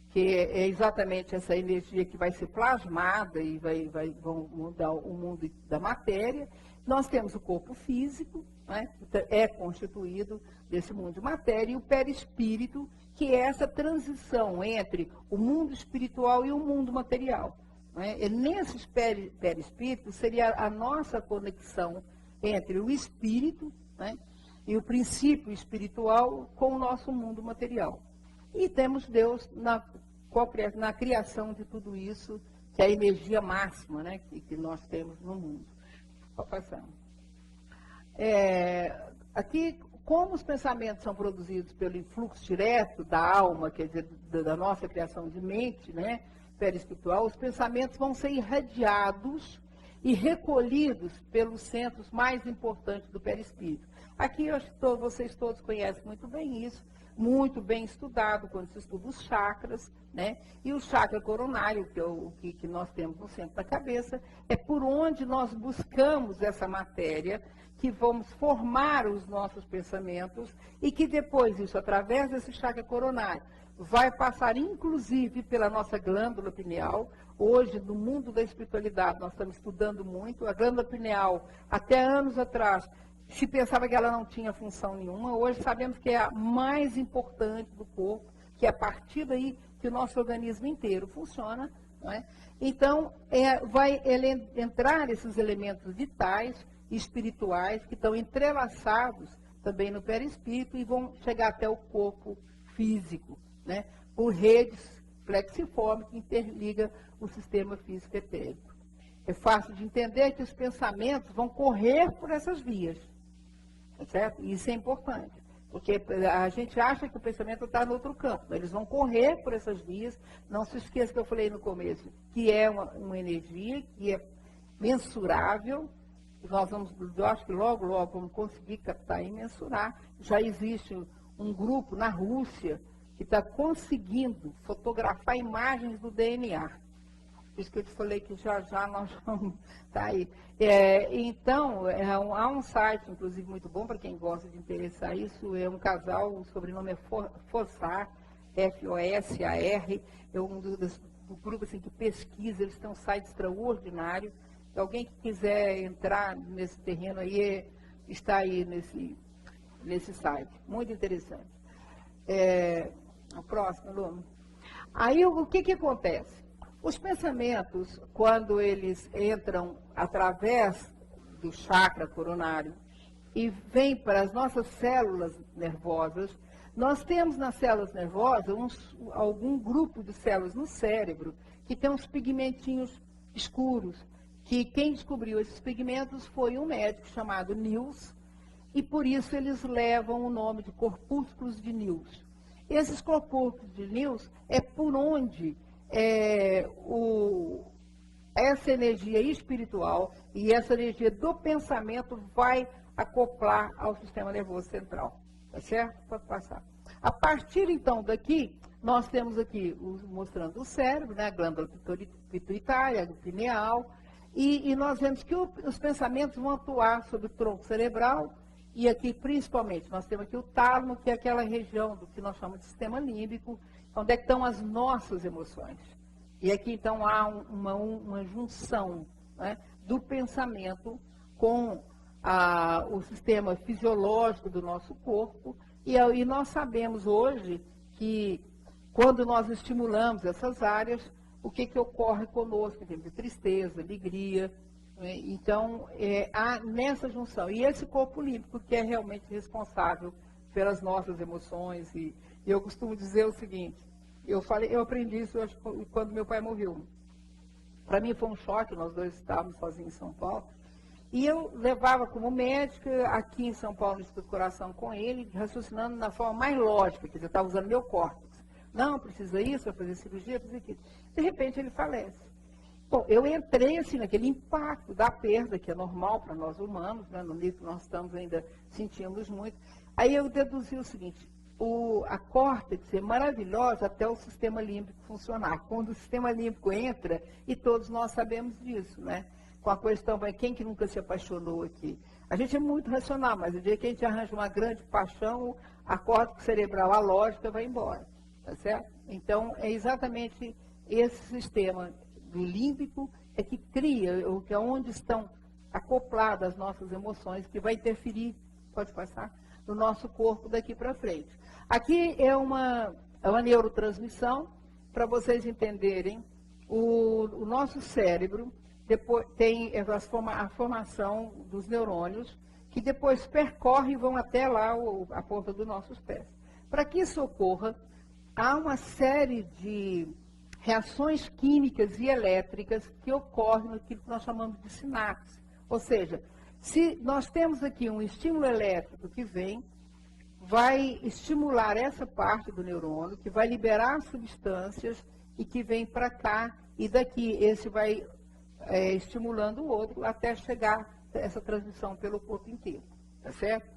que é exatamente essa energia que vai ser plasmada e vão mudar o mundo da matéria. Nós temos o corpo físico, né, que é constituído desse mundo de matéria, e o perispírito, que é essa transição entre o mundo espiritual e o mundo material. E nesses perispíritos seria a nossa conexão entre o espírito, né, e o princípio espiritual com o nosso mundo material. E temos Deus na criação de tudo isso, que é a energia máxima, né, que nós temos no mundo. Pode passar. Aqui, como os pensamentos são produzidos pelo influxo direto da alma, quer dizer, da nossa criação de mente, né, perispiritual, os pensamentos vão ser irradiados e recolhidos pelos centros mais importantes do perispírito. Aqui vocês todos conhecem muito bem isso, muito bem estudado quando se estuda os chakras, né? E o chakra coronário, que é o que nós temos no centro da cabeça, é por onde nós buscamos essa matéria, que vamos formar os nossos pensamentos e que depois isso, através desse chakra coronário, vai passar inclusive pela nossa glândula pineal. Hoje, no mundo da espiritualidade, nós estamos estudando muito. A glândula pineal, até anos atrás, se pensava que ela não tinha função nenhuma. Hoje sabemos que é a mais importante do corpo, que é a partir daí que o nosso organismo inteiro funciona. Não é? Então, vai entrar esses elementos vitais, espirituais, que estão entrelaçados também no perispírito e vão chegar até o corpo físico, né? Por redes flexiformes que interliga o sistema físico etérico. É fácil de entender que os pensamentos vão correr por essas vias, tá certo? Isso é importante, porque a gente acha que o pensamento está no outro campo, eles vão correr por essas vias. Não se esqueça que eu falei no começo, que é uma energia que é mensurável. Nós vamos, eu acho que logo vamos conseguir captar e mensurar. Já existe um grupo na Rússia que está conseguindo fotografar imagens do DNA. Por isso que eu te falei que já nós vamos estar aí. Então, há um site, inclusive, muito bom para quem gosta de interessar isso. É um casal, o sobrenome é Fossar, F-O-S-A-R. É um do grupo assim, que pesquisa, eles têm um site extraordinário. Alguém que quiser entrar nesse terreno aí, está aí nesse site. Muito interessante. O próximo, Lu. Aí, o que acontece? Os pensamentos, quando eles entram através do chakra coronário e vêm para as nossas células nervosas, nós temos nas células nervosas algum grupo de células no cérebro que tem uns pigmentinhos escuros, que quem descobriu esses pigmentos foi um médico chamado Nils, e por isso eles levam o nome de corpúsculos de Nils. Esses corpúsculos de Nils é por onde essa energia espiritual e essa energia do pensamento vai acoplar ao sistema nervoso central. Tá certo? Pode passar. A partir, então, daqui, nós temos aqui mostrando o cérebro, né, a glândula pituitária, a pineal, e nós vemos que os pensamentos vão atuar sobre o tronco cerebral, e aqui, principalmente, nós temos aqui o tálamo, que é aquela região do que nós chamamos de sistema límbico, onde é que estão as nossas emoções. E aqui, então, há uma junção, né, do pensamento com o sistema fisiológico do nosso corpo, e nós sabemos hoje que, quando nós estimulamos essas áreas, o que ocorre conosco, em termos de tristeza, alegria. Então, há nessa junção. E esse corpo límbico que é realmente responsável pelas nossas emoções. E eu costumo dizer o seguinte, eu aprendi isso quando meu pai morreu. Para mim foi um choque, nós dois estávamos sozinhos em São Paulo. E eu levava como médica aqui em São Paulo no Instituto do Coração com ele, raciocinando na forma mais lógica, quer dizer, eu estava usando meu córtex. Não, precisa isso, vai fazer cirurgia, precisa aquilo. De repente ele falece. Bom, eu entrei assim naquele impacto da perda, que é normal para nós humanos, né, no nível que nós estamos ainda sentimos muito. Aí eu deduzi o seguinte, a córtex é maravilhosa até o sistema límbico funcionar. Quando o sistema límbico entra, e todos nós sabemos disso, né? Com a questão, quem que nunca se apaixonou aqui? A gente é muito racional, mas o dia que a gente arranja uma grande paixão, a córtex cerebral, a lógica vai embora, tá certo? Então, é exatamente esse sistema do límbico que cria, que é onde estão acopladas as nossas emoções, que vai interferir, pode passar, no nosso corpo daqui para frente. Aqui é uma neurotransmissão, para vocês entenderem, o nosso cérebro depois tem a formação dos neurônios, que depois percorrem e vão até lá a ponta dos nossos pés. Para que isso ocorra, há uma série de reações químicas e elétricas que ocorrem naquilo que nós chamamos de sinapse. Ou seja, se nós temos aqui um estímulo elétrico que vem, vai estimular essa parte do neurônio, que vai liberar substâncias e que vem para cá, e daqui esse vai estimulando o outro até chegar essa transmissão pelo corpo inteiro, tá certo?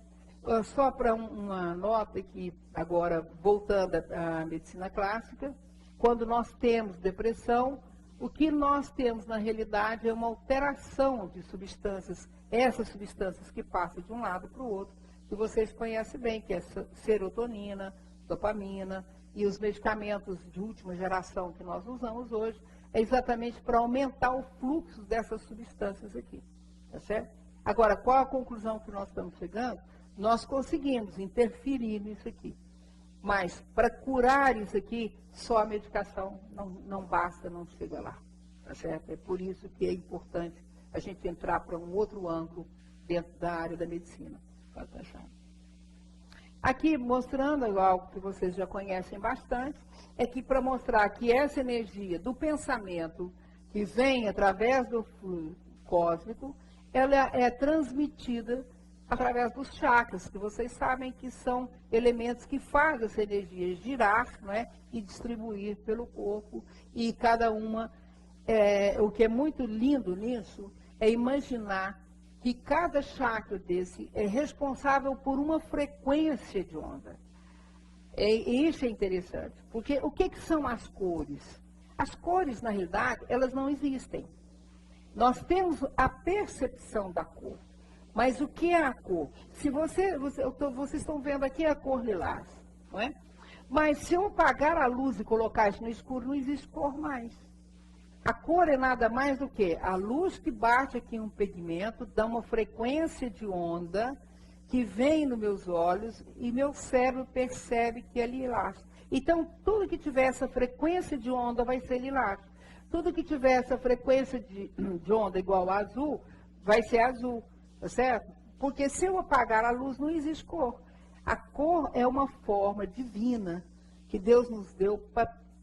Só para uma nota que, agora, voltando à medicina clássica, quando nós temos depressão, o que nós temos na realidade é uma alteração de substâncias, essas substâncias que passam de um lado para o outro, que vocês conhecem bem, que é serotonina, dopamina, e os medicamentos de última geração que nós usamos hoje, é exatamente para aumentar o fluxo dessas substâncias aqui, tá certo? Agora, qual a conclusão que nós estamos chegando? Nós conseguimos interferir nisso aqui. Mas, para curar isso aqui, só a medicação não basta, não chega lá. Tá certo? É por isso que é importante a gente entrar para um outro ângulo dentro da área da medicina. Pode passar. Aqui, mostrando algo que vocês já conhecem bastante, é que para mostrar que essa energia do pensamento que vem através do fluxo cósmico, ela é transmitida através dos chakras, que vocês sabem que são elementos que fazem essa energia girar, não é? E distribuir pelo corpo. E cada uma, o que é muito lindo nisso, é imaginar que cada chakra desse é responsável por uma frequência de onda. E isso é interessante, porque o que são as cores? As cores, na realidade, elas não existem. Nós temos a percepção da cor. Mas o que é a cor? Se vocês estão vendo aqui a cor lilás, não é? Mas se eu apagar a luz e colocar isso no escuro, não existe cor mais. A cor é nada mais do que a luz que bate aqui em um pigmento, dá uma frequência de onda que vem nos meus olhos e meu cérebro percebe que é lilás. Então, tudo que tiver essa frequência de onda vai ser lilás. Tudo que tiver essa frequência de onda igual a azul, vai ser azul. Tá certo? Porque se eu apagar a luz, não existe cor. A cor é uma forma divina que Deus nos deu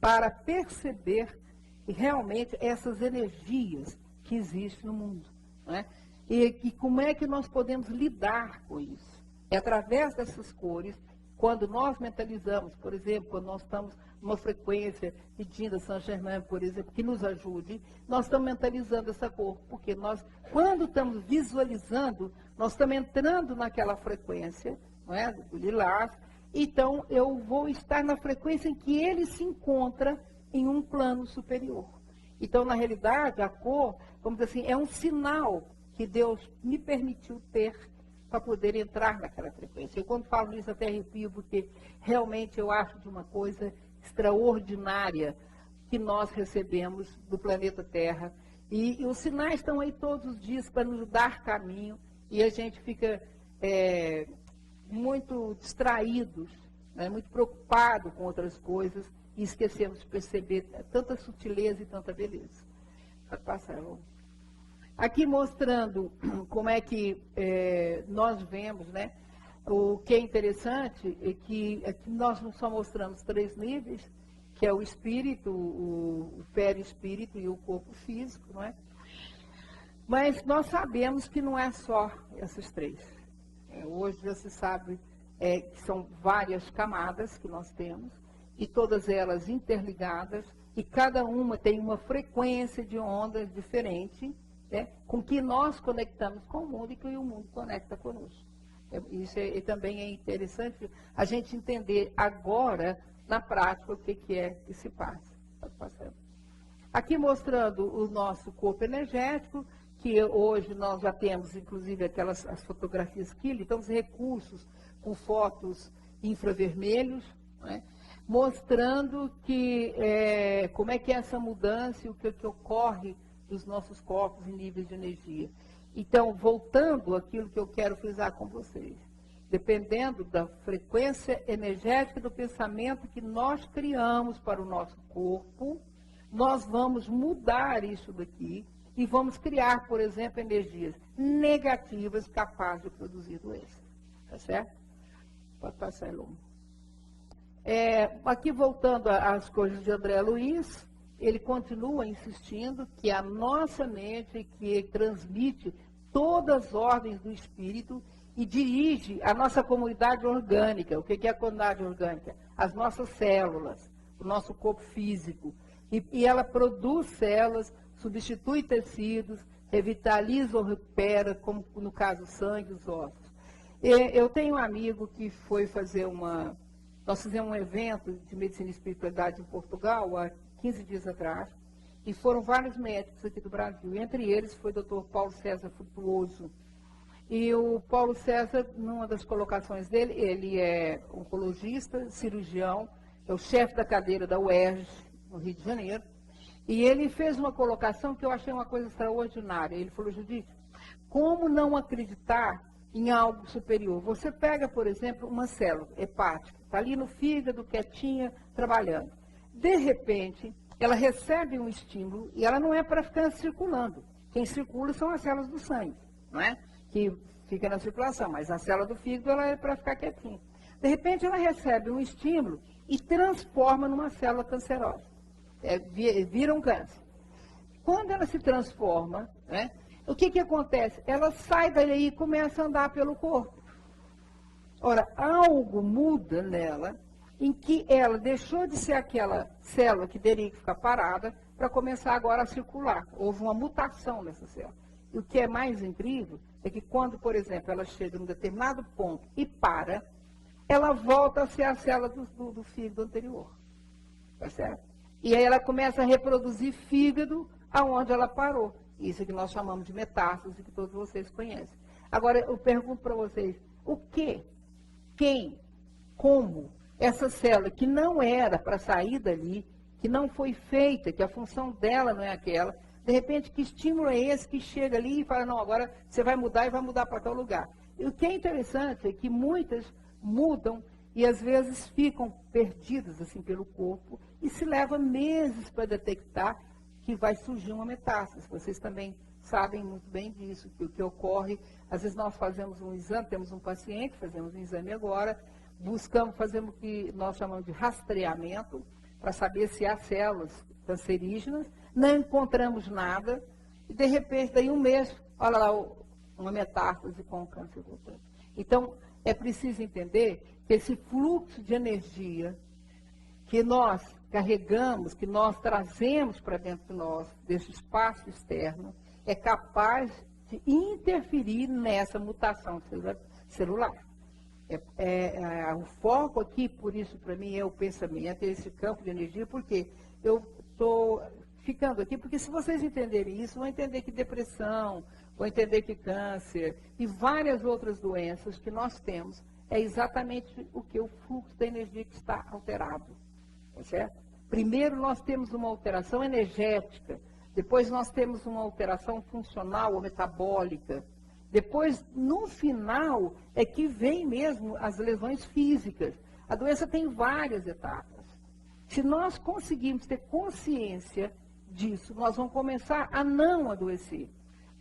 para perceber realmente essas energias que existem no mundo. Né? E como é que nós podemos lidar com isso? É através dessas cores, quando nós mentalizamos, por exemplo, quando nós estamos numa frequência pedindo a Saint Germain, por exemplo, que nos ajude, nós estamos mentalizando essa cor, porque nós, quando estamos visualizando, nós estamos entrando naquela frequência, não é, do lilás, então eu vou estar na frequência em que ele se encontra em um plano superior. Então, na realidade, a cor, vamos dizer assim, é um sinal que Deus me permitiu ter para poder entrar naquela frequência. Eu, quando falo isso, até arrepio, porque realmente eu acho de uma coisa extraordinária que nós recebemos do planeta Terra. E os sinais estão aí todos os dias para nos dar caminho, e a gente fica muito distraídos, né, muito preocupado com outras coisas, e esquecemos de perceber tanta sutileza e tanta beleza. Pode passar, Lô. Aqui mostrando como é que nós vemos, né? O que é interessante é que aqui nós só mostramos 3 níveis, que é o espírito, o perispírito e o corpo físico, não é? Mas nós sabemos que não é só esses 3. Hoje já se sabe que são várias camadas que nós temos, e todas elas interligadas, e cada uma tem uma frequência de ondas diferente, né, com que nós conectamos com o mundo e que o mundo conecta conosco. Isso também é interessante a gente entender agora, na prática, o que é que se passa. Aqui mostrando o nosso corpo energético, que hoje nós já temos, inclusive, as fotografias Kirlian, então os recursos com fotos infravermelhos, né, mostrando que, como é que é essa mudança e o que ocorre dos nossos corpos em níveis de energia. Então, voltando àquilo que eu quero frisar com vocês, dependendo da frequência energética do pensamento que nós criamos para o nosso corpo, nós vamos mudar isso daqui e vamos criar, por exemplo, energias negativas capazes de produzir doença. Tá certo? Pode passar, Elon. Aqui, voltando às coisas de André Luiz, ele continua insistindo que a nossa mente que transmite todas as ordens do espírito e dirige a nossa comunidade orgânica. O que é a comunidade orgânica? As nossas células, o nosso corpo físico. E ela produz células substitui tecidos, revitaliza ou recupera, como no caso o sangue e os ossos. Eu tenho um amigo que foi fazer nós fizemos um evento de medicina e espiritualidade em Portugal, há 15 dias atrás, e foram vários médicos aqui do Brasil. Entre eles foi o Dr. Paulo César Frutuoso. E o Paulo César, numa das colocações dele, ele é oncologista, cirurgião, é o chefe da cadeira da UERJ, no Rio de Janeiro, e ele fez uma colocação que eu achei uma coisa extraordinária. Ele falou: Judite, como não acreditar em algo superior? Você pega, por exemplo, uma célula hepática, está ali no fígado, quietinha, trabalhando. De repente, ela recebe um estímulo e ela não é para ficar circulando. Quem circula são as células do sangue, não é? Que fica na circulação, mas a célula do fígado ela é para ficar quietinha. De repente, ela recebe um estímulo e transforma numa célula cancerosa. Vira um câncer. Quando ela se transforma, né, o que acontece? Ela sai daí e começa a andar pelo corpo. Ora, algo muda nela, em que ela deixou de ser aquela célula que teria que ficar parada para começar agora a circular. Houve uma mutação nessa célula. E o que é mais incrível é que quando, por exemplo, ela chega em um determinado ponto e para, ela volta a ser a célula do fígado anterior. Tá certo? E aí ela começa a reproduzir fígado aonde ela parou. Isso que nós chamamos de metástase, que todos vocês conhecem. Agora, eu pergunto para vocês, o que, quem, como essa célula que não era para sair dali, que não foi feita, que a função dela não é aquela, de repente, que estímulo é esse que chega ali e fala: não, agora você vai mudar e vai mudar para tal lugar. E o que é interessante é que muitas mudam e às vezes ficam perdidas assim pelo corpo e se leva meses para detectar que vai surgir uma metástase. Vocês também sabem muito bem disso, que o que ocorre, às vezes nós fazemos um exame, temos um paciente, fazemos um exame agora, fazemos o que nós chamamos de rastreamento, para saber se há células cancerígenas, não encontramos nada, e de repente, daí um mês, olha lá, uma metástase com o câncer voltando. Então, é preciso entender que esse fluxo de energia que nós carregamos, que nós trazemos para dentro de nós, desse espaço externo, é capaz de interferir nessa mutação celular. O foco aqui, por isso, para mim, é o pensamento, é esse campo de energia, porque eu estou ficando aqui, porque se vocês entenderem isso, vão entender que depressão, vão entender que câncer e várias outras doenças que nós temos, é exatamente o que? O fluxo da energia que está alterado. Tá certo? Primeiro nós temos uma alteração energética, depois nós temos uma alteração funcional ou metabólica, depois, no final, é que vem mesmo as lesões físicas. A doença tem várias etapas. Se nós conseguirmos ter consciência disso, nós vamos começar a não adoecer.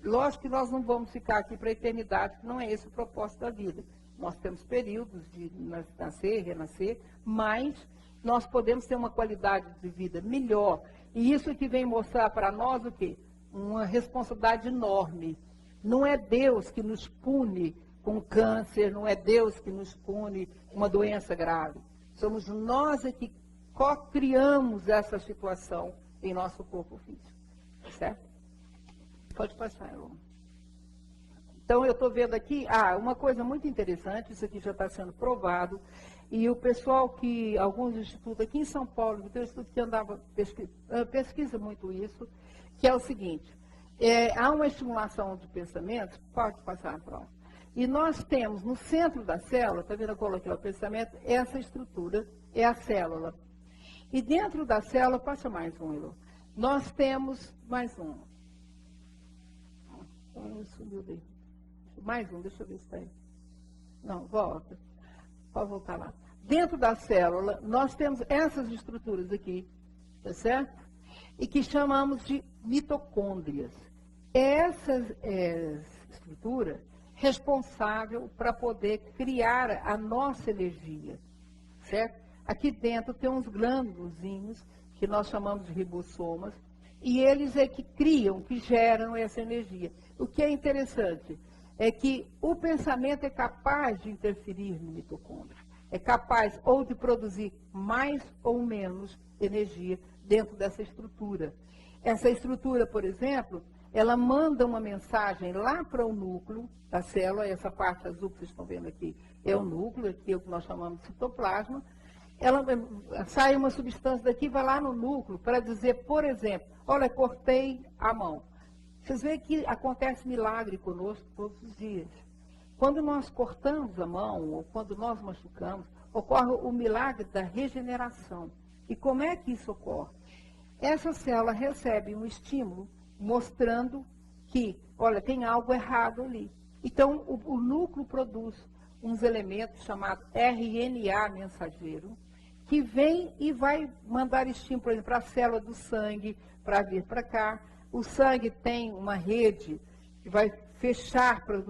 Lógico que nós não vamos ficar aqui para a eternidade, que não é esse o propósito da vida. Nós temos períodos de nascer, renascer, mas nós podemos ter uma qualidade de vida melhor. E isso que vem mostrar para nós o quê? Uma responsabilidade enorme. Não é Deus que nos pune com câncer, não é Deus que nos pune com uma doença grave. Somos nós que co-criamos essa situação em nosso corpo físico. Certo? Pode passar, Elon. Então, eu estou vendo aqui, uma coisa muito interessante, isso aqui já está sendo provado, e o pessoal alguns institutos aqui em São Paulo, tem um instituto que pesquisa muito isso, que é o seguinte: há uma estimulação de pensamentos, pode passar a próxima, e nós temos no centro da célula, está vendo, eu coloquei o pensamento, essa estrutura é a célula. E dentro da célula, passa mais um, Elô, nós temos mais um. Subiu daí. Mais um, deixa eu ver se está aí. Não, volta. Pode voltar lá. Dentro da célula, nós temos essas estruturas aqui, tá certo? E que chamamos de mitocôndrias. Essa estrutura responsável para poder criar a nossa energia, certo? Aqui dentro tem uns glândulozinhos que nós chamamos de ribossomas, e eles é que criam, que geram essa energia. O que é interessante é que o pensamento é capaz de interferir no mitocôndrio. É capaz ou de produzir mais ou menos energia dentro dessa estrutura. Essa estrutura, por exemplo, ela manda uma mensagem lá para o núcleo da célula, essa parte azul que vocês estão vendo aqui é o núcleo, aqui é o que nós chamamos de citoplasma. Ela sai uma substância daqui, vai lá no núcleo para dizer, por exemplo, olha, cortei a mão. Vocês veem que acontece milagre conosco todos os dias. Quando nós cortamos a mão, ou quando nós machucamos, ocorre o milagre da regeneração. E como é que isso ocorre? Essa célula recebe um estímulo mostrando que, olha, tem algo errado ali. Então, o núcleo produz uns elementos chamados RNA mensageiro, que vem e vai mandar estímulo, por exemplo, para a célula do sangue, para vir para cá. O sangue tem uma rede que vai fechar para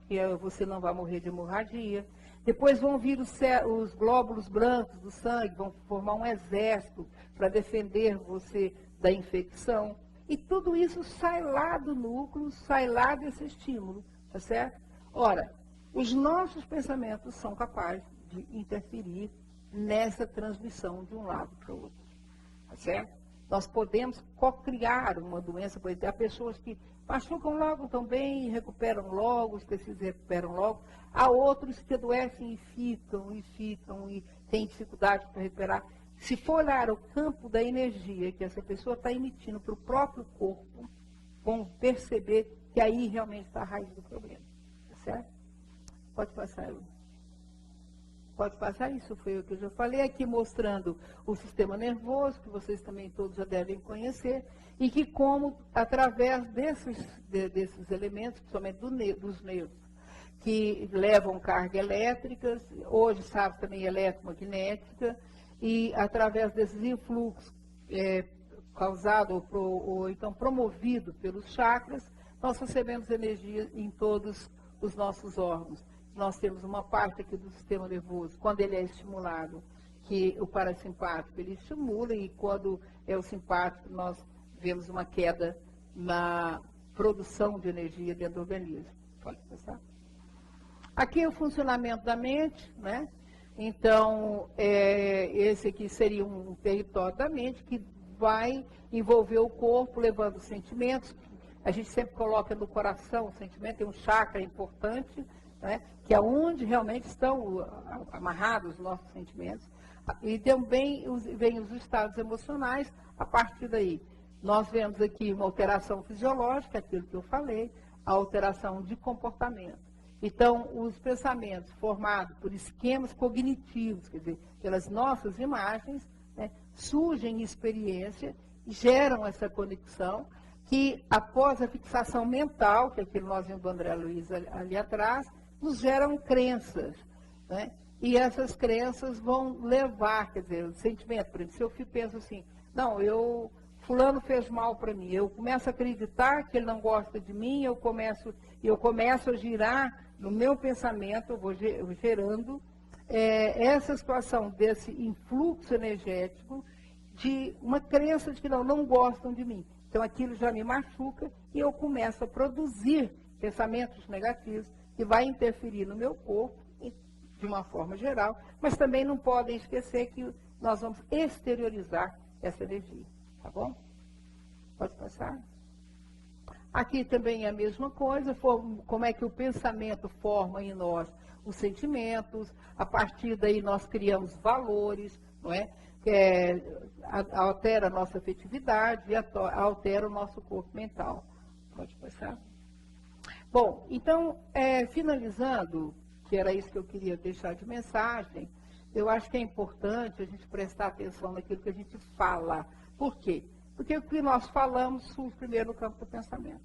que você não vai morrer de hemorragia. Depois vão vir os glóbulos brancos do sangue, vão formar um exército para defender você da infecção. E tudo isso sai lá do núcleo, sai lá desse estímulo, tá certo? Ora, os nossos pensamentos são capazes de interferir nessa transmissão de um lado para o outro, tá certo? Nós podemos co-criar uma doença, por exemplo, há pessoas que machucam logo também, recuperam logo, os tecidos recuperam logo. Há outros que adoecem e ficam e têm dificuldade para recuperar. Se for olhar o campo da energia que essa pessoa está emitindo para o próprio corpo, vão perceber que aí realmente está a raiz do problema. Tá certo? Pode passar, Lu. Pode passar, isso foi o que eu já falei aqui, mostrando o sistema nervoso, que vocês também todos já devem conhecer, e que como, através desses elementos, principalmente dos nervos, que levam carga elétrica, hoje sabe também eletromagnética, e através desses influxos causados ou então promovido pelos chakras, nós recebemos energia em todos os nossos órgãos. Nós temos uma parte aqui do sistema nervoso, quando ele é estimulado, que o parasimpático ele estimula, e quando é o simpático, nós vemos uma queda na produção de energia dentro do organismo. Pode passar. Aqui é o funcionamento da mente, né? Então, esse aqui seria um território da mente que vai envolver o corpo, levando sentimentos. A gente sempre coloca no coração o sentimento, tem um chakra importante, né, que é onde realmente estão amarrados os nossos sentimentos. E também vem os estados emocionais a partir daí. Nós vemos aqui uma alteração fisiológica, aquilo que eu falei, a alteração de comportamento. Então, os pensamentos formados por esquemas cognitivos, quer dizer, pelas nossas imagens, né, surgem em experiência, geram essa conexão, que após a fixação mental, que é aquilo que nós vimos do André Luiz ali atrás, nos geram crenças, né? E essas crenças vão levar, quer dizer, o sentimento, por exemplo, se eu penso assim, não, fulano fez mal para mim, eu começo a acreditar que ele não gosta de mim, eu começo a girar no meu pensamento, eu vou gerando essa situação desse influxo energético de uma crença de que não gostam de mim. Então aquilo já me machuca e eu começo a produzir pensamentos negativos que vai interferir no meu corpo, de uma forma geral, mas também não podem esquecer que nós vamos exteriorizar essa energia, tá bom? Pode passar. Aqui também é a mesma coisa, como é que o pensamento forma em nós os sentimentos, a partir daí nós criamos valores, não é? Altera a nossa afetividade e altera o nosso corpo mental. Pode passar. Bom, então, finalizando, que era isso que eu queria deixar de mensagem, eu acho que é importante a gente prestar atenção naquilo que a gente fala. Por quê? Porque o que nós falamos surge primeiro no campo do pensamento.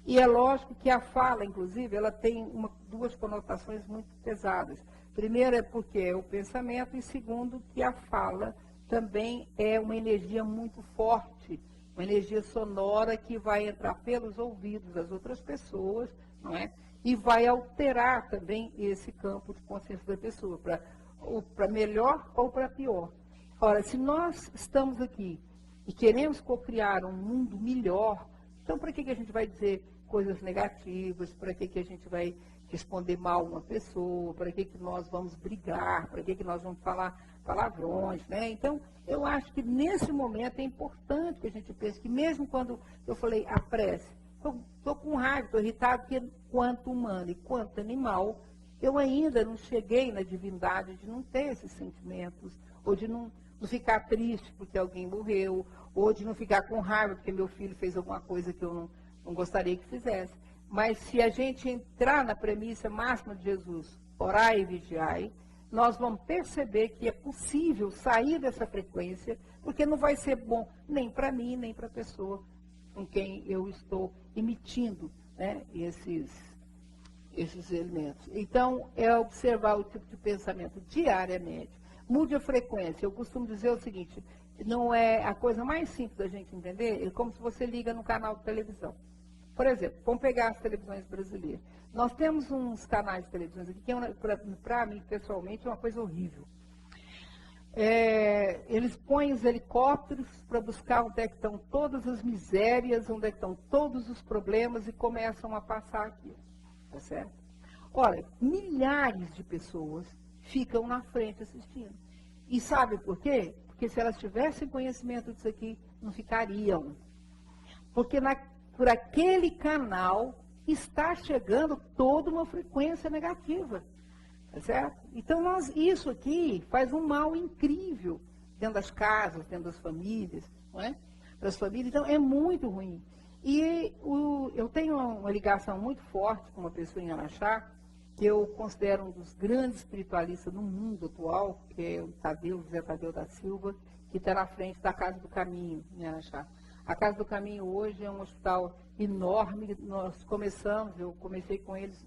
E é lógico que a fala, inclusive, ela tem duas conotações muito pesadas. Primeiro é porque é o pensamento, e segundo, que a fala também é uma energia muito forte, uma energia sonora que vai entrar pelos ouvidos das outras pessoas, não é? E vai alterar também esse campo de consciência da pessoa, para melhor ou para pior. Ora, se nós estamos aqui e queremos co-criar um mundo melhor, então para que a gente vai dizer coisas negativas, para que a gente vai responder mal uma pessoa, para que nós vamos brigar, para que nós vamos falar palavrões, né? Então, eu acho que nesse momento é importante que a gente pense que mesmo quando eu falei a prece, estou com raiva, estou irritado, porque quanto humano e quanto animal, eu ainda não cheguei na divindade de não ter esses sentimentos, ou de não ficar triste porque alguém morreu, ou de não ficar com raiva porque meu filho fez alguma coisa que eu não gostaria que fizesse. Mas se a gente entrar na premissa máxima de Jesus, orai e vigiai, nós vamos perceber que é possível sair dessa frequência, porque não vai ser bom nem para mim, nem para a pessoa com quem eu estou emitindo, né, esses elementos. Então, é observar o tipo de pensamento diariamente. Mude a frequência. Eu costumo dizer o seguinte, não é a coisa mais simples da gente entender, é como se você liga no canal de televisão. Por exemplo, vamos pegar as televisões brasileiras. Nós temos uns canais de televisão aqui que, para mim, pessoalmente, é uma coisa horrível. Eles põem os helicópteros para buscar onde é que estão todas as misérias, onde é que estão todos os problemas e começam a passar aqui. Tá certo? Olha, milhares de pessoas ficam na frente assistindo. E sabe por quê? Porque se elas tivessem conhecimento disso aqui, não ficariam. Porque por aquele canal está chegando toda uma frequência negativa. Tá certo? Então, isso aqui faz um mal incrível dentro das casas, dentro das famílias, não é? Para as famílias, então é muito ruim. E eu tenho uma ligação muito forte com uma pessoa em Araxá, que eu considero um dos grandes espiritualistas no mundo atual, que é o José Tadeu da Silva, que está na frente da Casa do Caminho, em Araxá. A Casa do Caminho hoje é um hospital enorme. Eu comecei com eles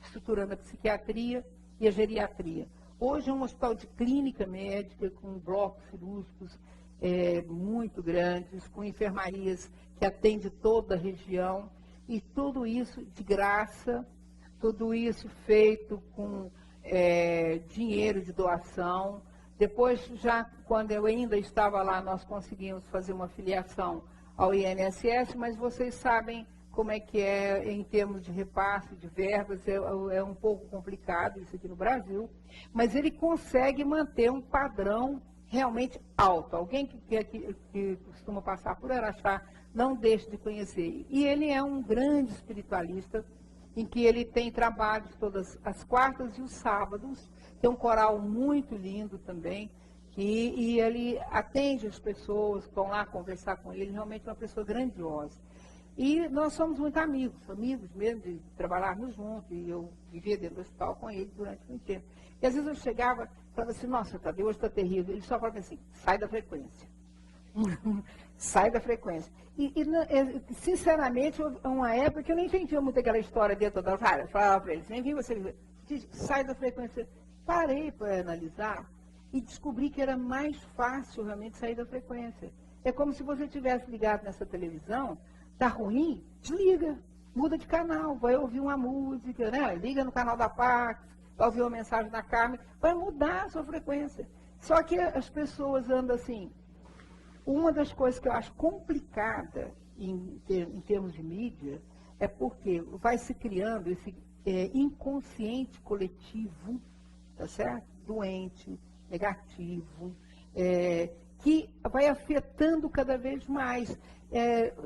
estruturando a psiquiatria e a geriatria. Hoje é um hospital de clínica médica, com blocos cirúrgicos muito grandes, com enfermarias que atendem toda a região, e tudo isso de graça, tudo isso feito com dinheiro de doação. Depois, já quando eu ainda estava lá, nós conseguimos fazer uma filiação ao INSS, mas vocês sabem como é que é em termos de repasse de verbas, é um pouco complicado isso aqui no Brasil, mas ele consegue manter um padrão realmente alto. Alguém que costuma passar por Araxá não deixe de conhecer. E ele é um grande espiritualista, em que ele tem trabalhos todas as quartas e os sábados, tem um coral muito lindo também, e ele atende as pessoas, vão lá conversar com ele, realmente é uma pessoa grandiosa. E nós somos muito amigos mesmo, de trabalharmos juntos, e eu vivia dentro do hospital com ele durante muito tempo. E às vezes eu chegava e falava assim, nossa, Tadeu, hoje está terrível. Ele só falava assim, sai da frequência. Sai da frequência. Sinceramente, houve uma época que eu não entendia muito aquela história dentro das áreas. Falava para eles, nem vi você, sai da frequência. Parei para analisar e descobri que era mais fácil realmente sair da frequência. É como se você tivesse ligado nessa televisão, tá ruim, desliga, muda de canal, vai ouvir uma música, né? Liga no canal da Pax, vai ouvir uma mensagem da Carmen, vai mudar a sua frequência. Só que as pessoas andam assim. Uma das coisas que eu acho complicada em termos de mídia é porque vai se criando esse inconsciente coletivo, tá certo? Doente, negativo, que vai afetando cada vez mais.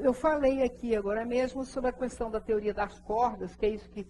Eu falei aqui agora mesmo sobre a questão da teoria das cordas, que é isso que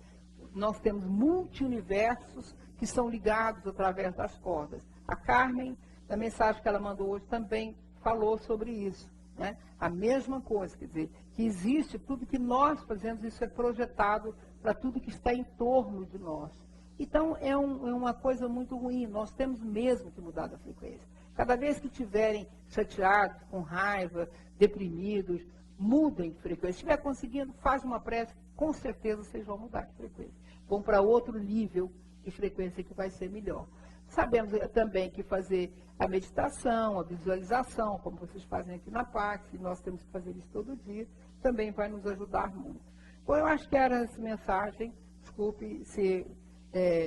nós temos multi-universos que são ligados através das cordas. A Carmen, na mensagem que ela mandou hoje, também falou sobre isso, né? A mesma coisa, quer dizer, que existe tudo que nós fazemos, isso é projetado para tudo que está em torno de nós. Então, é uma coisa muito ruim, nós temos mesmo que mudar da frequência. Cada vez que estiverem chateados, com raiva, deprimidos, mudem de frequência. Se estiver conseguindo, faz uma prece, com certeza vocês vão mudar de frequência. Vão para outro nível de frequência que vai ser melhor. Sabemos também que fazer a meditação, a visualização, como vocês fazem aqui na Pax, e nós temos que fazer isso todo dia, também vai nos ajudar muito. Bom, eu acho que era essa mensagem, desculpe se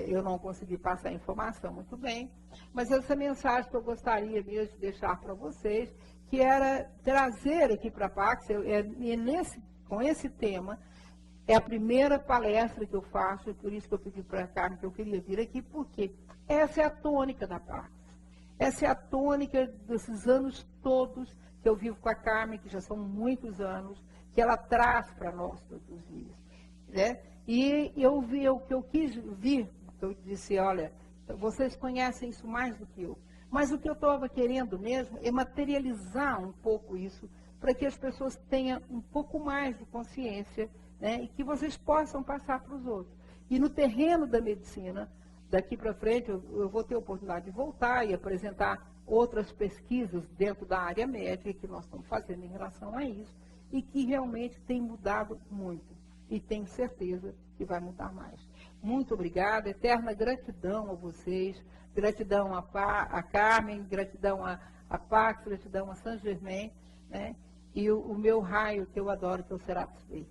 eu não consegui passar a informação muito bem, mas essa mensagem que eu gostaria mesmo de deixar para vocês, que era trazer aqui para a Pax, com esse tema, É a primeira palestra que eu faço, por isso que eu pedi para a Carmen que eu queria vir aqui, porque essa é a tônica da Pax. Essa é a tônica desses anos todos que eu vivo com a Carmen, que já são muitos anos, que ela traz para nós todos os dias. Né? E o que eu quis vir, eu disse, olha, vocês conhecem isso mais do que eu. Mas o que eu estava querendo mesmo é materializar um pouco isso, para que as pessoas tenham um pouco mais de consciência, né, e que vocês possam passar para os outros. E no terreno da medicina, daqui para frente, eu vou ter a oportunidade de voltar e apresentar outras pesquisas dentro da área médica que nós estamos fazendo em relação a isso, e que realmente tem mudado muito. E tenho certeza que vai mudar mais. Muito obrigada, eterna gratidão a vocês, gratidão a Carmen, gratidão a Pax, gratidão a Saint Germain, né? E o meu raio que eu adoro, que é o Serapis Bey.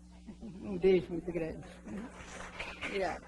Um beijo muito grande. Obrigada.